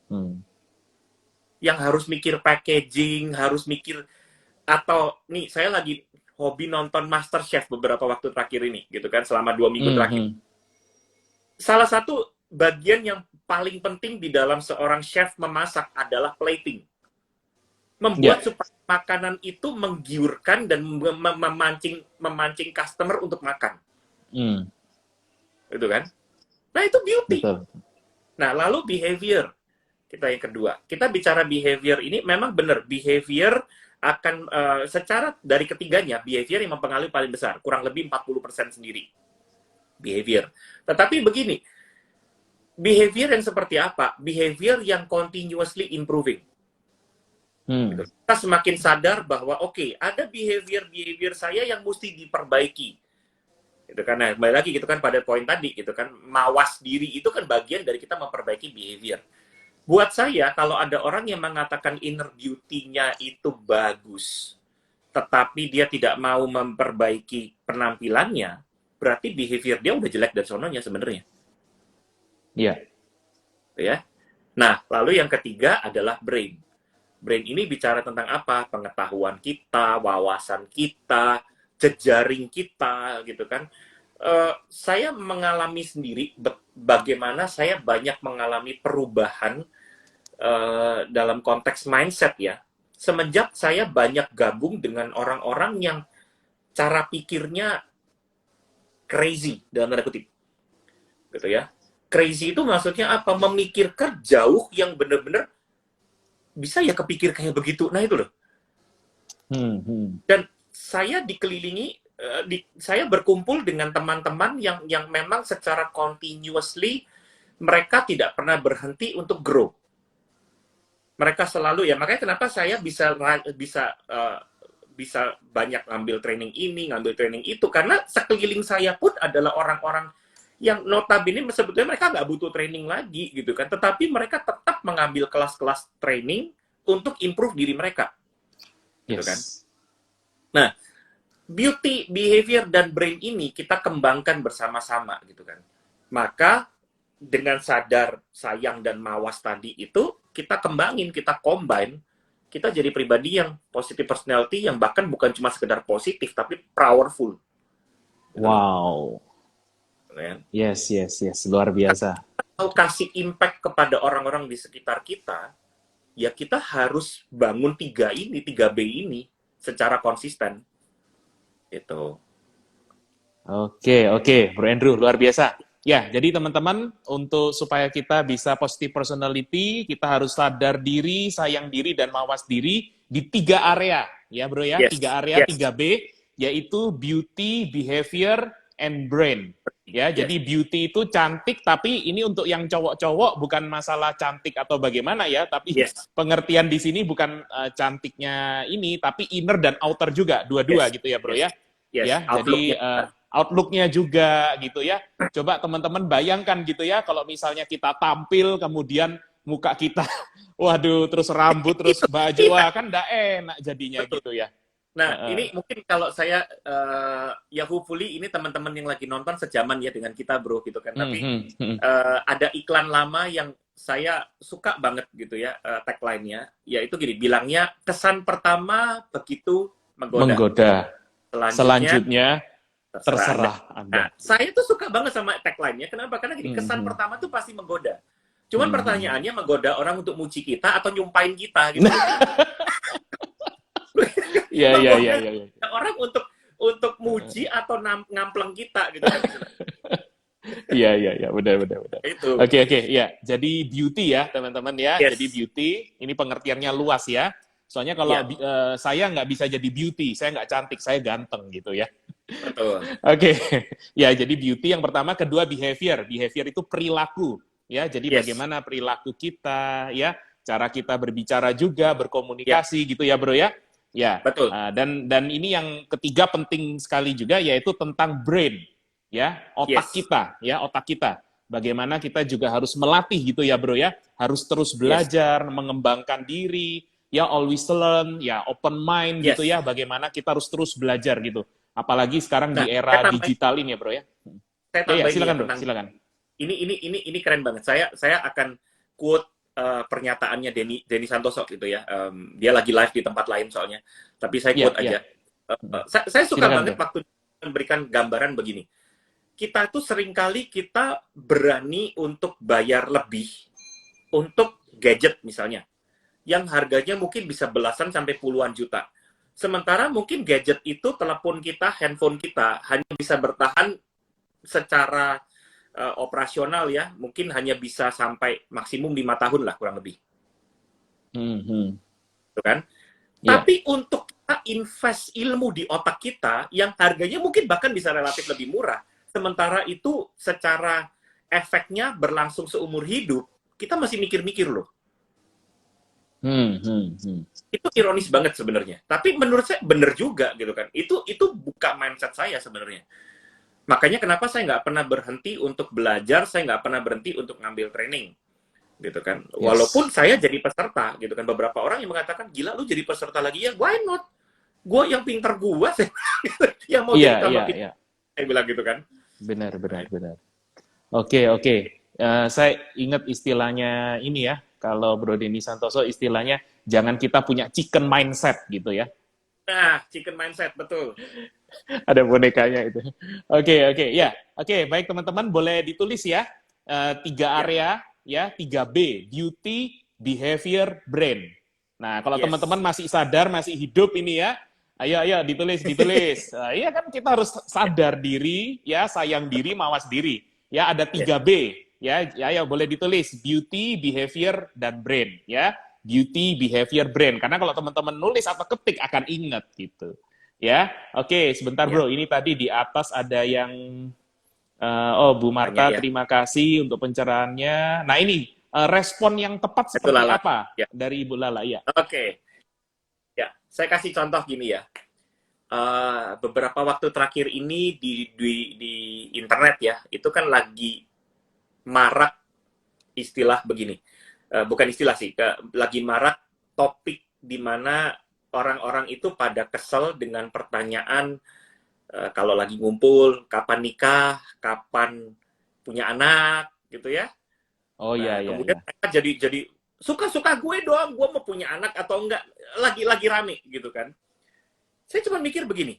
Hmm. Yang harus mikir packaging, harus mikir, atau nih saya lagi hobi nonton MasterChef beberapa waktu terakhir ini, gitu kan, selama 2 minggu Hmm, terakhir. hmm. Salah satu bagian yang paling penting di dalam seorang chef memasak adalah plating. Membuat Ya. supaya makanan itu menggiurkan dan memancing customer untuk makan. Hmm. Gitu kan? Nah, itu beauty. Betul. Nah, lalu behavior. Kita yang kedua. Kita bicara behavior ini memang benar. Behavior akan secara dari ketiganya, behavior yang mempengaruhi paling besar. Kurang lebih 40% sendiri. Behavior. Tetapi begini, behavior yang seperti apa? Behavior yang continuously improving. Hmm. Kita semakin sadar bahwa oke, ada behavior saya yang mesti diperbaiki. Gitu kan. Nah, kembali lagi gitu kan pada poin tadi gitu kan, mawas diri itu kan bagian dari kita memperbaiki behavior. Buat saya kalau ada orang yang mengatakan inner beauty-nya itu bagus, tetapi dia tidak mau memperbaiki penampilannya, berarti behavior dia udah jelek dan sononya sebenarnya. Iya. Ya. Nah, lalu yang ketiga adalah brain. Brain ini bicara tentang apa? Pengetahuan kita, wawasan kita, jejaring kita, gitu kan. Saya mengalami sendiri bagaimana saya banyak mengalami perubahan dalam konteks mindset ya. Semenjak saya banyak gabung dengan orang-orang yang cara pikirnya crazy, dalam tanda kutip. Gitu ya. Crazy itu maksudnya apa? Memikirkan jauh yang benar-benar bisa ya kepikir kayak begitu. Nah itu loh. Hmm, hmm. Dan saya dikelilingi, saya berkumpul dengan teman-teman yang memang secara continuously mereka tidak pernah berhenti untuk grow. Mereka selalu ya, makanya kenapa saya bisa banyak ngambil training ini, ngambil training itu, karena sekeliling saya pun adalah orang-orang yang notabene sebetulnya mereka nggak butuh training lagi gitu kan, tetapi mereka tetap mengambil kelas-kelas training untuk improve diri mereka, gitu kan. Yes. Nah, beauty, behavior, dan brain ini kita kembangkan bersama-sama gitu kan. Maka dengan sadar, sayang, dan mawas tadi itu kita kembangin, kita combine, kita jadi pribadi yang positive personality yang bahkan bukan cuma sekedar positif tapi powerful. Gitu. Wow. Yes, yes, yes. Luar biasa. Kalau kasih impact kepada orang-orang di sekitar kita, ya kita harus bangun 3B ini secara konsisten. Gitu. Oke, Bro Andrew, luar biasa. Ya, jadi teman-teman, untuk supaya kita bisa positive personality, kita harus sadar diri, sayang diri, dan mawas diri di 3 area. Ya, Bro ya, Yes. 3 area, Yes. 3B, yaitu beauty, behavior, and brain. Ya, Yes. jadi beauty itu cantik, tapi ini untuk yang cowok-cowok bukan masalah cantik atau bagaimana ya, tapi Yes. pengertian di sini bukan cantiknya ini, tapi inner dan outer juga, dua-dua Yes. gitu ya, Bro Yes. ya. Yes. Ya, jadi outlook-nya juga gitu ya. Coba teman-teman bayangkan gitu ya, kalau misalnya kita tampil kemudian muka kita, waduh, terus rambut, terus baju, wah kan nggak enak jadinya. Betul. Gitu ya. Nah, ini mungkin kalau saya, ya hopefully ini teman-teman yang lagi nonton sejaman ya dengan kita bro gitu kan. Tapi ada iklan lama yang saya suka banget gitu ya, tagline-nya. Yaitu gini, bilangnya kesan pertama begitu menggoda. Selanjutnya terserah Nah, Anda. saya tuh suka banget sama tagline-nya. Kenapa? Karena gini, kesan pertama tuh pasti menggoda. Cuman pertanyaannya menggoda orang untuk muji kita atau nyumpain kita gitu. Iya. Orang untuk muji atau ngampleng kita gitu kan. Iya, benar. Itu. Oke, ya. Jadi beauty ya, teman-teman ya. Yes. Jadi beauty, ini pengertiannya luas ya. Soalnya kalau saya nggak bisa jadi beauty, saya nggak cantik, saya ganteng gitu ya. Betul. Oke, ya jadi beauty yang pertama, kedua behavior. Behavior itu perilaku, ya. Jadi Yes. bagaimana perilaku kita, ya, cara kita berbicara juga, Ya, berkomunikasi gitu ya, Bro ya. Ya, betul. dan ini yang ketiga penting sekali juga, yaitu tentang brain, ya, otak Yes. kita, ya, otak kita. Bagaimana kita juga harus melatih gitu ya, Bro ya. Harus terus Yes. belajar, mengembangkan diri, ya, always learn, ya, open mind gitu Yes. ya. Bagaimana kita harus terus belajar gitu. Apalagi sekarang Nah, di era digital ini ya, Bro ya. saya Ya, ya, tambahin nih ya silakan, Bro, tentang silakan. ini keren banget. Saya akan quote pernyataannya Denny Santoso gitu ya. Dia lagi live di tempat lain soalnya. Tapi saya Ya, quote ya. aja. Saya suka Silakan, banget Bro. waktu memberikan gambaran begini. Kita tuh seringkali kita berani untuk bayar lebih untuk gadget misalnya, yang harganya mungkin bisa belasan sampai puluhan juta. Sementara mungkin gadget itu, telepon kita, handphone kita, hanya bisa bertahan secara operasional ya, mungkin hanya bisa sampai maksimum 5 tahun lah kurang lebih. Hmm, hmm. Gitu kan? Ya, Tapi untuk kita invest ilmu di otak kita, yang harganya mungkin bahkan bisa relatif lebih murah, sementara itu secara efeknya berlangsung seumur hidup, kita masih mikir-mikir loh. hmm, hmm, hmm. Itu ironis banget sebenarnya. Tapi menurut saya benar juga gitu kan. Itu buka mindset saya sebenarnya. Makanya kenapa saya nggak pernah berhenti untuk belajar, saya nggak pernah berhenti untuk ngambil training, gitu kan. Walaupun Yes. saya jadi peserta, gitu kan. Beberapa orang yang mengatakan, gila lu jadi peserta lagi ya, why not? Gue yang pintar gue, yang mau Iya, jadi iya, tambah pintar, iya. saya bilang gitu kan. Benar, benar, benar. Oke, oke. Saya ingat istilahnya ini ya, kalau Bro Denny Santoso istilahnya jangan kita punya chicken mindset gitu ya. Nah, chicken mindset, betul. Ada bonekanya itu. Oke, oke, ya. Oke, baik teman-teman, boleh ditulis ya. Tiga Ya, area, ya, 3B, beauty, behavior, brain. Nah, kalau teman-teman yes. masih sadar, masih hidup ini ya, ayo, ayo, ditulis, ditulis. Iya kan kita harus sadar diri, ya, sayang diri, mawas diri. Ya, ada Yes. 3B, ya, ya, ya, boleh ditulis. Beauty, behavior, dan brain, ya. Beauty, behavior, brain. Karena kalau teman-teman nulis atau ketik akan ingat gitu. Ya, oke, sebentar Ya, Bro. Ini tadi di atas ada yang oh Bu tanya Marta, ya. terima kasih untuk pencerahannya. Nah ini respon yang tepat Itu seperti Lala. apa Ya, dari Ibu Lala? Ya, oke. Ya, saya kasih contoh gini ya. Beberapa waktu terakhir ini di internet ya, itu kan lagi marak istilah begini. Bukan istilah sih, lagi marak topik di mana orang-orang itu pada kesel dengan pertanyaan kalau lagi ngumpul, kapan nikah, kapan punya anak, gitu ya. oh ya, Nah, ya, kemudian ya. mereka jadi suka-suka gue doang, gue mau punya anak atau enggak, lagi rame gitu kan. Saya cuma mikir begini,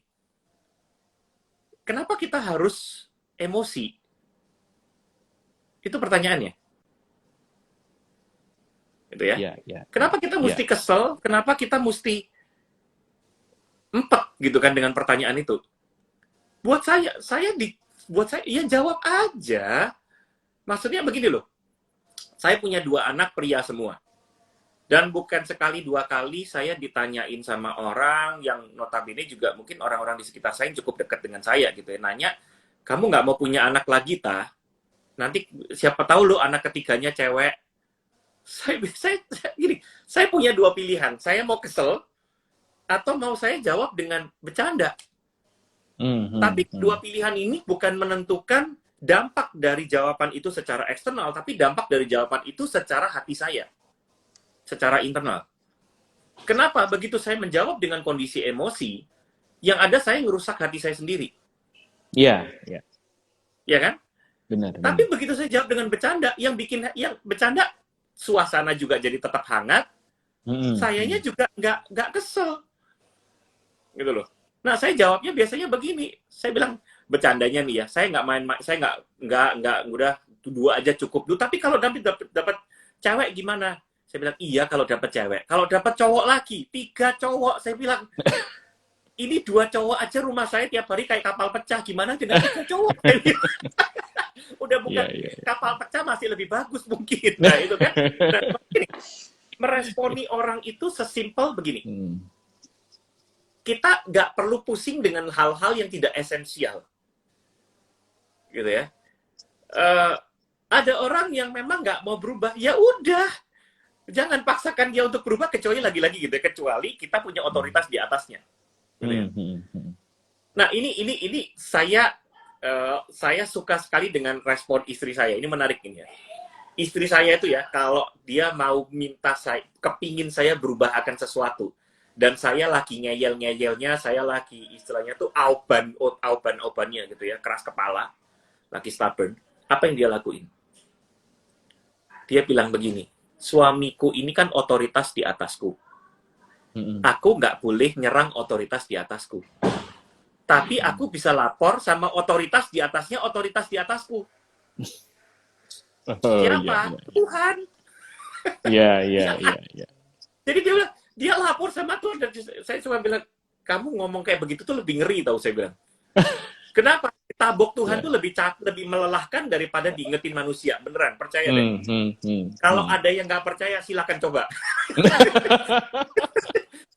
kenapa kita harus emosi? Itu pertanyaannya, gitu ya. Ya, ya, ya, Kenapa kita ya. mesti kesel? Kenapa kita mesti empet gitu kan dengan pertanyaan itu? Buat buat saya, ya jawab aja. Maksudnya begini loh, saya punya 2 anak pria semua. Dan bukan sekali 2 kali saya ditanyain sama orang yang notabene juga mungkin orang-orang di sekitar saya yang cukup dekat dengan saya gitu ya. Nanya, kamu nggak mau punya anak lagi, ta? Nanti siapa tahu lo anak ketiganya cewek. Gini, saya punya 2 pilihan. Saya mau kesel atau mau saya jawab dengan bercanda. Hmm, hmm, Tapi hmm. 2 pilihan ini bukan menentukan dampak dari jawaban itu secara eksternal, tapi dampak dari jawaban itu secara hati saya, secara internal. Kenapa? Begitu saya menjawab dengan kondisi emosi, yang ada saya ngerusak hati saya sendiri. Ya, ya, Ya kan? benar, benar. Tapi begitu saya jawab dengan bercanda, yang bercanda, suasana juga jadi tetap hangat, Hmm, sayanya hmm. juga nggak kesel. Gitu loh. Nah, saya jawabnya biasanya begini. Saya bilang, bercandanya nih ya, saya nggak main, saya nggak, udah 2 aja cukup. Duh, tapi kalau dapat cewek gimana? Saya bilang, iya kalau dapat cewek. Kalau dapat cowok lagi, 3 cowok. Saya bilang, ini 2 cowok aja rumah saya tiap hari kayak kapal pecah. Gimana dengan 3 cowok? Udah bukan Ya, ya. kapal pecah, masih lebih bagus mungkin. Nah, itu kan. Nah, meresponi orang itu sesimpel begini. Hmm. kita nggak perlu pusing dengan hal-hal yang tidak esensial, gitu ya. Ada orang yang memang nggak mau berubah, ya udah, jangan paksakan dia untuk berubah, kecuali lagi-lagi gitu, kecuali kita punya otoritas di atasnya. Gitu ya. Nah, ini saya suka sekali dengan respon istri saya. Ini menarik ini ya. Istri saya itu ya, kalau dia mau minta saya, kepingin saya berubah akan sesuatu, dan saya lagi ngeyel-ngeyelnya, saya lagi istilahnya tuh auban-aubannya gitu ya, keras kepala, lagi stubborn, apa yang dia lakuin? Dia bilang begini, suamiku ini kan otoritas di atasku. Aku nggak boleh nyerang otoritas di atasku. Tapi aku bisa lapor sama otoritas di atasnya, otoritas di atasku. Siapa? Tuhan. Iya. Jadi dia lapor sama Tuhan, dan saya cuma bilang, kamu ngomong kayak begitu tuh lebih ngeri, tahu saya bilang. Kenapa? Tabok Tuhan tuh lebih melelahkan daripada diingetin manusia. Beneran, percaya deh. Kalau ada yang nggak percaya, silakan coba.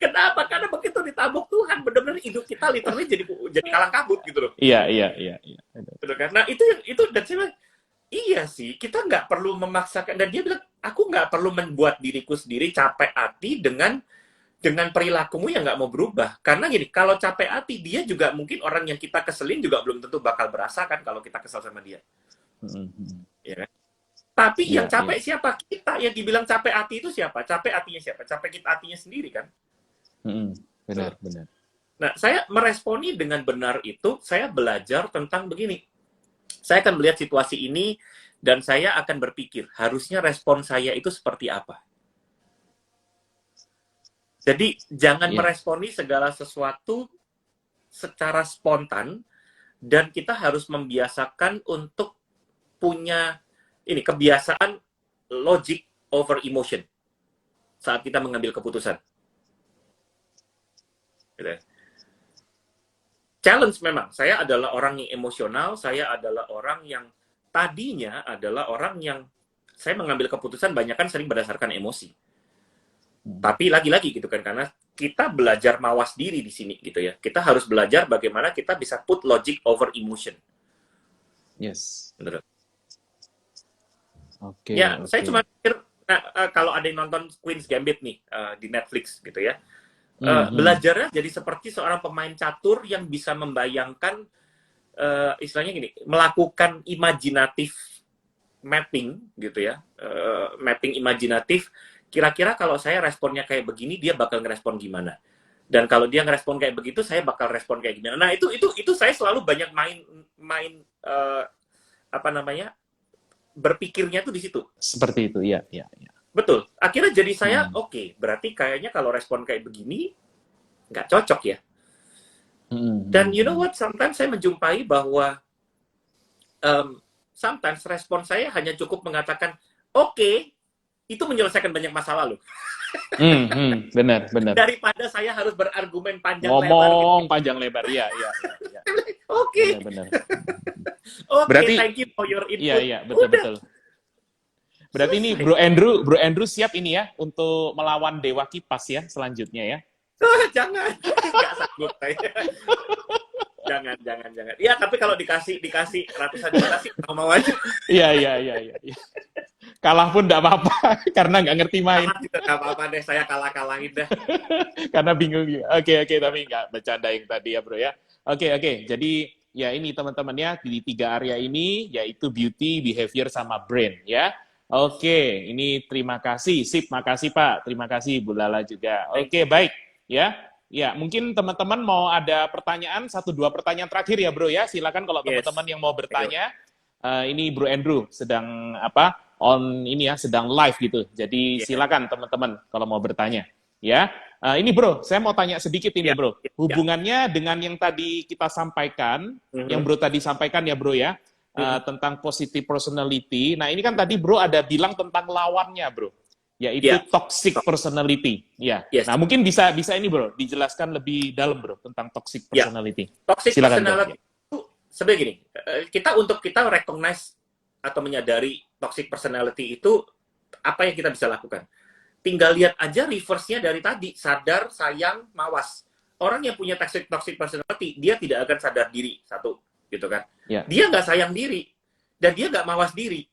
Kenapa? Karena begitu ditabok Tuhan, benar-benar hidup kita literally jadi kalang kabut gitu loh. Iya. Betul kan? Nah itu dan saya bilang, iya sih, kita nggak perlu memaksakan. Dan dia bilang, aku nggak perlu membuat diriku sendiri capek hati dengan perilakumu yang nggak mau berubah. Karena gini, kalau capek hati, dia juga mungkin orang yang kita keselin juga belum tentu bakal berasa kan kalau kita kesal sama dia. Ya kan? Tapi yang capek siapa? Kita. Yang dibilang capek hati itu siapa? Capek hatinya siapa? Capek hatinya sendiri kan? Benar. Nah, saya meresponi dengan benar itu, saya belajar tentang begini. Saya akan melihat situasi ini, dan saya akan berpikir, harusnya respon saya itu seperti apa. Jadi, jangan meresponi segala sesuatu secara spontan, dan kita harus membiasakan untuk punya kebiasaan logic over emotion saat kita mengambil keputusan. Challenge memang. Saya adalah orang yang emosional, saya adalah orang yang tadinya adalah orang yang saya mengambil keputusan banyak kan sering berdasarkan emosi. Tapi lagi-lagi gitu kan, karena kita belajar mawas diri di sini gitu ya. Kita harus belajar bagaimana kita bisa put logic over emotion. Yes. Benar. Oke. Ya, saya cuma pikir, kalau ada yang nonton Queen's Gambit nih di Netflix gitu ya. Belajarnya jadi seperti seorang pemain catur yang bisa membayangkan, istilahnya gini, melakukan imajinatif mapping gitu ya, mapping imajinatif. Kira-kira kalau saya responnya kayak begini, dia bakal ngerespon gimana? Dan kalau dia ngerespon kayak begitu, saya bakal respon kayak gimana? Nah itu saya selalu banyak main berpikirnya tuh di situ. Seperti itu, ya. Betul. Akhirnya jadi saya, oke, berarti kayaknya kalau respon kayak begini, nggak cocok ya. Dan you know what, sometimes saya menjumpai bahwa sometimes respon saya hanya cukup mengatakan, oke, itu menyelesaikan banyak masalah loh. Benar. Daripada saya harus berargumen panjang lebar. Ngomong panjang lebar, iya. Oke. Benar. Oke, thank you for your input. Iya, betul. Berarti ini Bro Andrew siap ini ya untuk melawan Dewa Kipas ya selanjutnya ya. Jangan. Nggak sanggup saya. Jangan. Iya, tapi kalau dikasih ratusan juta sih mau aja. Iya. Kalah pun enggak apa-apa karena nggak ngerti main. Kalah juga nggak apa-apa deh, saya kalah-kalahin dah. Karena bingung ya. Oke, tapi nggak bercanda yang tadi ya Bro ya. Oke. Jadi ya ini teman-teman ya di 3 area ini yaitu beauty, behavior sama brain ya. Oke, ini terima kasih. Sip, makasih Pak. Terima kasih Bu Lala juga. Oke, baik. Ya, mungkin teman-teman mau ada pertanyaan, 1-2 pertanyaan terakhir ya Bro ya. Silakan kalau teman-teman yang mau bertanya. Ini Bro Andrew sedang sedang live gitu. Jadi silakan teman-teman kalau mau bertanya. Ya, ini Bro, saya mau tanya sedikit ini Bro. Hubungannya dengan yang tadi kita sampaikan, yang Bro tadi sampaikan ya Bro ya. Tentang positive personality. Nah, ini kan tadi Bro ada bilang tentang lawannya, Bro. Yaitu toxic personality. Ya. Nah, mungkin bisa ini, Bro, dijelaskan lebih dalam, Bro, tentang toxic personality. Toxic silakan, personality itu sebenarnya gini, kita recognize atau menyadari toxic personality itu apa yang kita bisa lakukan? Tinggal lihat aja reverse-nya dari tadi, sadar, sayang, mawas. orang yang punya toxic personality, dia tidak akan sadar diri, satu, gitu kan. Ya. Dia nggak sayang diri, dan dia nggak mawas diri.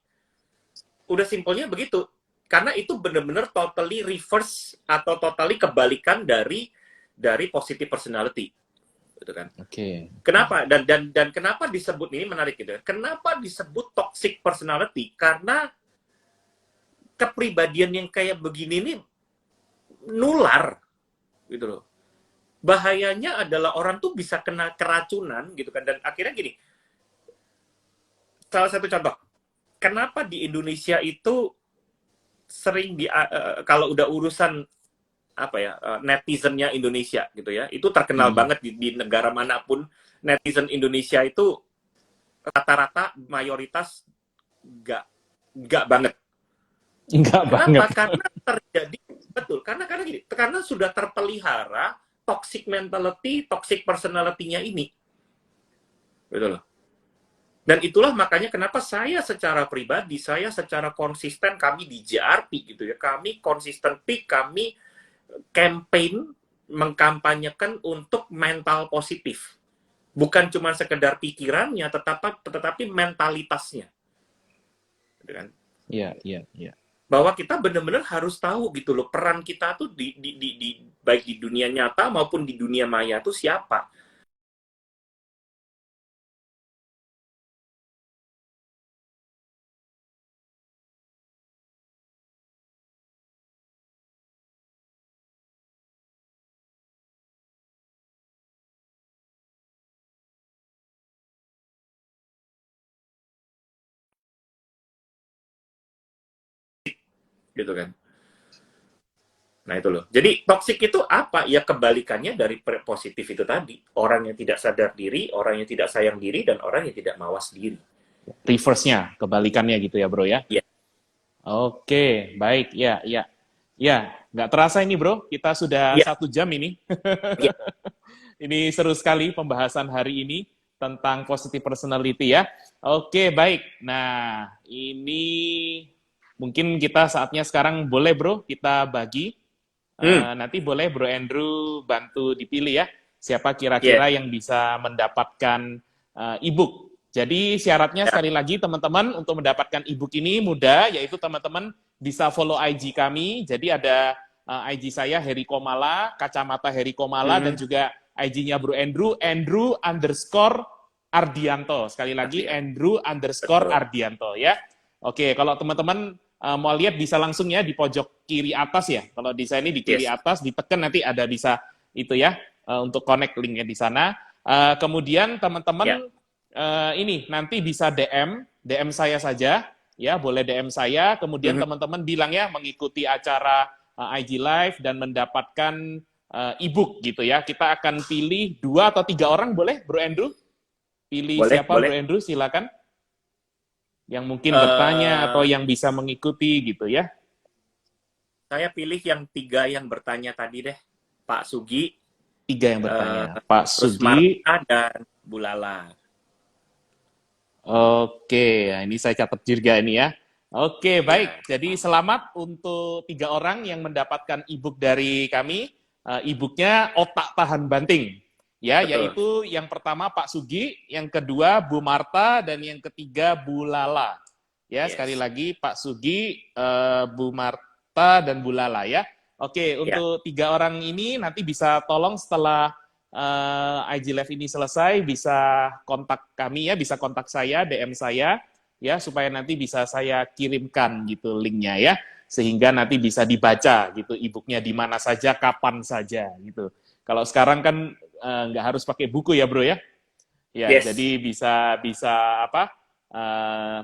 Udah simpelnya begitu. Karena itu benar-benar totally reverse atau totally kebalikan dari positive personality. Gitu kan. Oke. Kenapa? Dan kenapa disebut, ini menarik gitu ya. Kenapa disebut toxic personality? Karena kepribadian yang kayak begini ini nular gitu loh. Bahayanya adalah orang tuh bisa kena keracunan gitu kan, dan akhirnya gini. Salah satu contoh, kenapa di Indonesia itu sering kalau udah urusan apa ya, netizennya Indonesia gitu ya, itu terkenal banget di negara manapun. Netizen Indonesia itu rata-rata mayoritas nggak banget. Enggak banget. Kenapa? Karena terjadi, betul, karena gini, karena sudah terpelihara toxic mentality, toxic personality-nya ini. Gitu loh. Dan itulah makanya kenapa saya secara pribadi, saya secara konsisten, kami di JRP gitu ya, kami konsisten kami campaign mengkampanyekan untuk mental positif. Bukan cuma sekedar pikirannya, tetapi mentalitasnya. Gitu kan? Iya. Bahwa kita benar-benar harus tahu gitu loh, peran kita tuh baik di dunia nyata maupun di dunia maya tuh siapa. Gitu kan. Nah itu loh. Jadi toxic itu apa? Ya kebalikannya dari positif itu tadi. Orang yang tidak sadar diri, orang yang tidak sayang diri, dan orang yang tidak mawas diri. Reverse-nya, kebalikannya gitu ya bro ya? Iya. Oke, baik. Ya, nggak terasa ini bro, kita sudah 1 jam ini. Ya. Ini seru sekali pembahasan hari ini tentang positive personality ya. Oke, baik. Nah, ini mungkin kita saatnya sekarang boleh bro, kita bagi. Nanti boleh Bro Andrew bantu dipilih ya, siapa kira-kira yang bisa mendapatkan e-book. Jadi syaratnya sekali lagi teman-teman, untuk mendapatkan e-book ini mudah, yaitu teman-teman bisa follow IG kami. Jadi ada IG saya Heri Komala, kacamata Heri Komala, dan juga IG-nya Bro Andrew _Ardianto. Sekali lagi Andrew _Ardianto ya. Oke, kalau teman-teman mau lihat bisa langsung ya di pojok kiri atas ya. Kalau di saya ini di kiri atas, ditekan nanti ada bisa itu ya, untuk connect linknya di sana. Kemudian teman-teman ini nanti bisa DM saya saja ya, boleh DM saya. Kemudian teman-teman bilang ya mengikuti acara IG Live dan mendapatkan e-book gitu ya. Kita akan pilih 2 atau 3 orang, boleh Bro Andrew? Pilih boleh, siapa boleh. Bro Andrew, silakan. Yang mungkin bertanya atau yang bisa mengikuti gitu ya. Saya pilih yang 3 yang bertanya tadi deh, Pak Sugi. 3 yang bertanya, Pak Sugi dan Bu Lala. Oke, ini saya catat juga ini ya. Oke, baik. Jadi selamat untuk 3 orang yang mendapatkan e-book dari kami. E-booknya Otak Tahan Banting. Ya, betul. Yaitu yang pertama Pak Sugi, yang kedua Bu Marta, dan yang ketiga Bu Lala. Ya, sekali lagi Pak Sugi, Bu Marta, dan Bu Lala ya. Oke, untuk 3 orang ini nanti bisa tolong setelah IG Live ini selesai bisa kontak kami ya, bisa kontak saya, DM saya ya, supaya nanti bisa saya kirimkan gitu linknya ya, sehingga nanti bisa dibaca gitu e-booknya di mana saja, kapan saja gitu. Kalau sekarang kan nggak harus pakai buku ya bro ya, jadi bisa apa,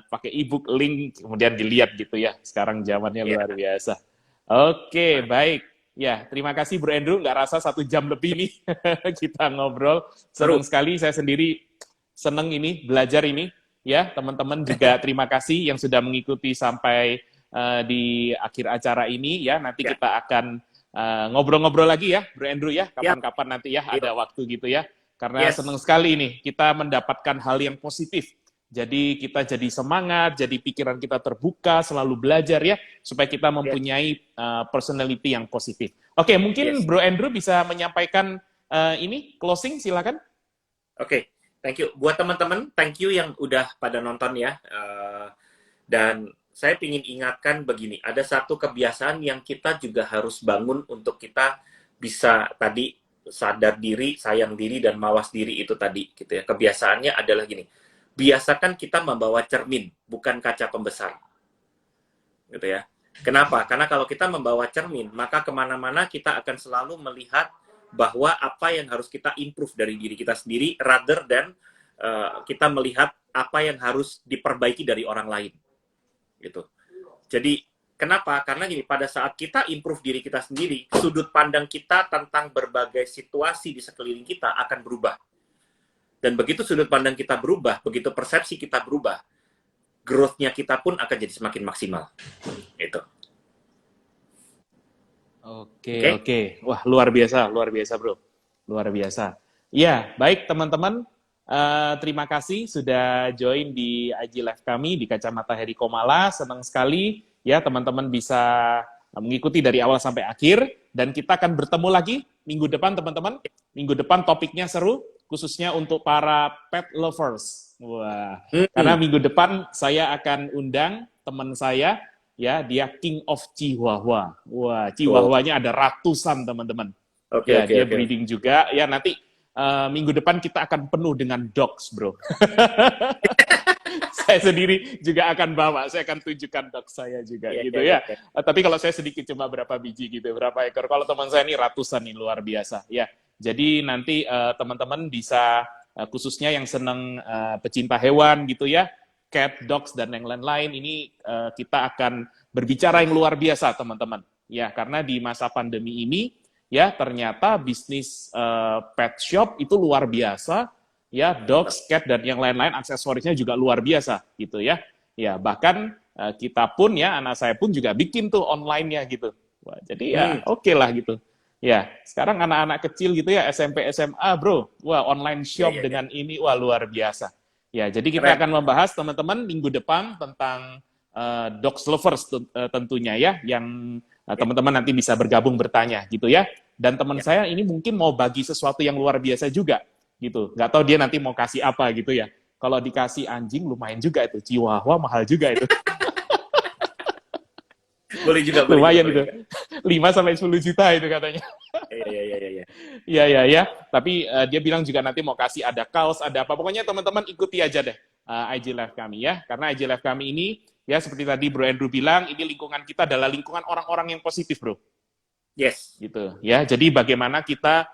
pakai e-book link kemudian dilihat gitu ya. Sekarang zamannya luar biasa. Oke, baik. Ya, terima kasih Bro Andrew. Nggak rasa 1 jam lebih nih kita ngobrol. Senang sekali, saya sendiri senang ini belajar ini. Ya, teman-teman juga terima kasih yang sudah mengikuti sampai di akhir acara ini ya. Nanti kita akan ngobrol-ngobrol lagi ya, Bro Andrew ya, kapan-kapan nanti ya, ada waktu gitu ya. Karena senang sekali nih, kita mendapatkan hal yang positif. Jadi kita jadi semangat, jadi pikiran kita terbuka, selalu belajar ya, supaya kita mempunyai personality yang positif. Oke, mungkin Bro Andrew bisa menyampaikan ini closing silakan. Oke, thank you. Buat teman-teman, thank you yang udah pada nonton ya. Dan saya ingin ingatkan begini, ada satu kebiasaan yang kita juga harus bangun untuk kita bisa tadi sadar diri, sayang diri, dan mawas diri itu tadi, gitu ya. Kebiasaannya adalah gini, biasakan kita membawa cermin, bukan kaca pembesar, gitu ya. Kenapa? Karena kalau kita membawa cermin, maka kemana-mana kita akan selalu melihat bahwa apa yang harus kita improve dari diri kita sendiri, rather than kita melihat apa yang harus diperbaiki dari orang lain. Gitu. Jadi kenapa? Karena gini, pada saat kita improve diri kita sendiri, sudut pandang kita tentang berbagai situasi di sekeliling kita akan berubah. Dan begitu sudut pandang kita berubah, begitu persepsi kita berubah, growth-nya kita pun akan jadi semakin maksimal. Itu. Oke. Wah, luar biasa bro. Luar biasa. Ya, baik teman-teman. Terima kasih sudah join di IG Live kami di Kacamata Heri Komala. Senang sekali ya teman-teman bisa mengikuti dari awal sampai akhir. Dan kita akan bertemu lagi minggu depan teman-teman. Minggu depan topiknya seru, khususnya untuk para pet lovers. Wah, karena minggu depan saya akan undang teman saya, ya dia King of Chihuahua. Wah, Chihuahuanya ada ratusan teman-teman. Dia breeding juga. Ya nanti minggu depan kita akan penuh dengan dogs, bro. Saya sendiri juga akan bawa, saya akan tunjukkan dogs saya juga, ya. Tapi kalau saya sedikit cuma berapa biji gitu, berapa ekor. Kalau teman saya ini ratusan nih, luar biasa. Ya, jadi nanti teman-teman bisa khususnya yang senang pecinta hewan gitu ya, cat, dogs dan yang lain-lain ini kita akan berbicara yang luar biasa, teman-teman. Ya, karena di masa pandemi ini ya ternyata bisnis pet shop itu luar biasa, ya dogs, cat dan yang lain-lain aksesorisnya juga luar biasa gitu ya. Ya bahkan kita pun ya anak saya pun juga bikin tuh online-nya gitu. Wah, jadi ya oke lah gitu. Ya sekarang anak-anak kecil gitu ya SMP SMA bro, wah online shop dengan ini wah luar biasa. Ya jadi kita akan membahas teman-teman minggu depan tentang dogs lovers tentunya ya, yang teman-teman nanti bisa bergabung bertanya gitu ya. Dan teman saya ini mungkin mau bagi sesuatu yang luar biasa juga, gitu. Nggak tahu dia nanti mau kasih apa gitu ya. Kalau dikasih anjing lumayan juga itu, Chihuahua mahal juga itu. Boleh juga. Lumayan itu, 5-10 juta itu katanya. Iya. Tapi dia bilang juga nanti mau kasih ada kaos, ada apa. Pokoknya teman-teman ikuti aja deh IG Live kami ya. Karena IG Live kami ini, ya seperti tadi Bro Andrew bilang, ini lingkungan kita adalah lingkungan orang-orang yang positif, bro. Yes. Gitu ya. Jadi bagaimana kita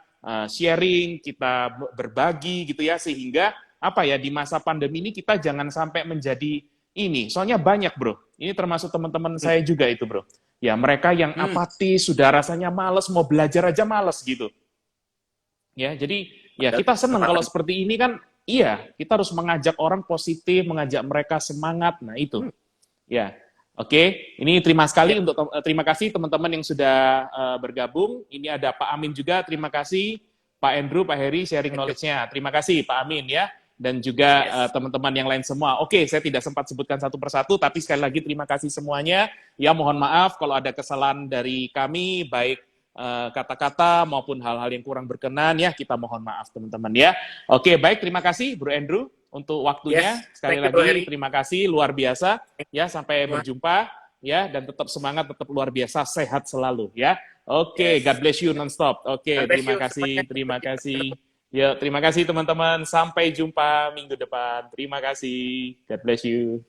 sharing, kita berbagi gitu ya, sehingga apa ya di masa pandemi ini kita jangan sampai menjadi ini. Soalnya banyak, bro. Ini termasuk teman-teman saya juga itu, bro. Ya, mereka yang apatis, sudah rasanya males, mau belajar aja males gitu. Ya, jadi ya kita senang kalau seperti ini kan, iya, kita harus mengajak orang positif, mengajak mereka semangat. Nah, itu. Ya. Oke, ini terima kasih teman-teman yang sudah bergabung. Ini ada Pak Amin juga, terima kasih Pak Andrew, Pak Heri sharing knowledge-nya. Terima kasih Pak Amin ya, dan juga teman-teman yang lain semua. Oke, saya tidak sempat sebutkan satu persatu, tapi sekali lagi terima kasih semuanya. Ya mohon maaf kalau ada kesalahan dari kami, baik kata-kata maupun hal-hal yang kurang berkenan ya, kita mohon maaf teman-teman ya. Oke, baik, terima kasih Bro Andrew untuk waktunya. Sekali lagi terima kasih, luar biasa ya, sampai berjumpa ya, dan tetap semangat, tetap luar biasa, sehat selalu ya. Oke, God bless you non-stop. Oke, terima kasih. Ya, terima kasih teman-teman. Sampai jumpa minggu depan. Terima kasih. God bless you.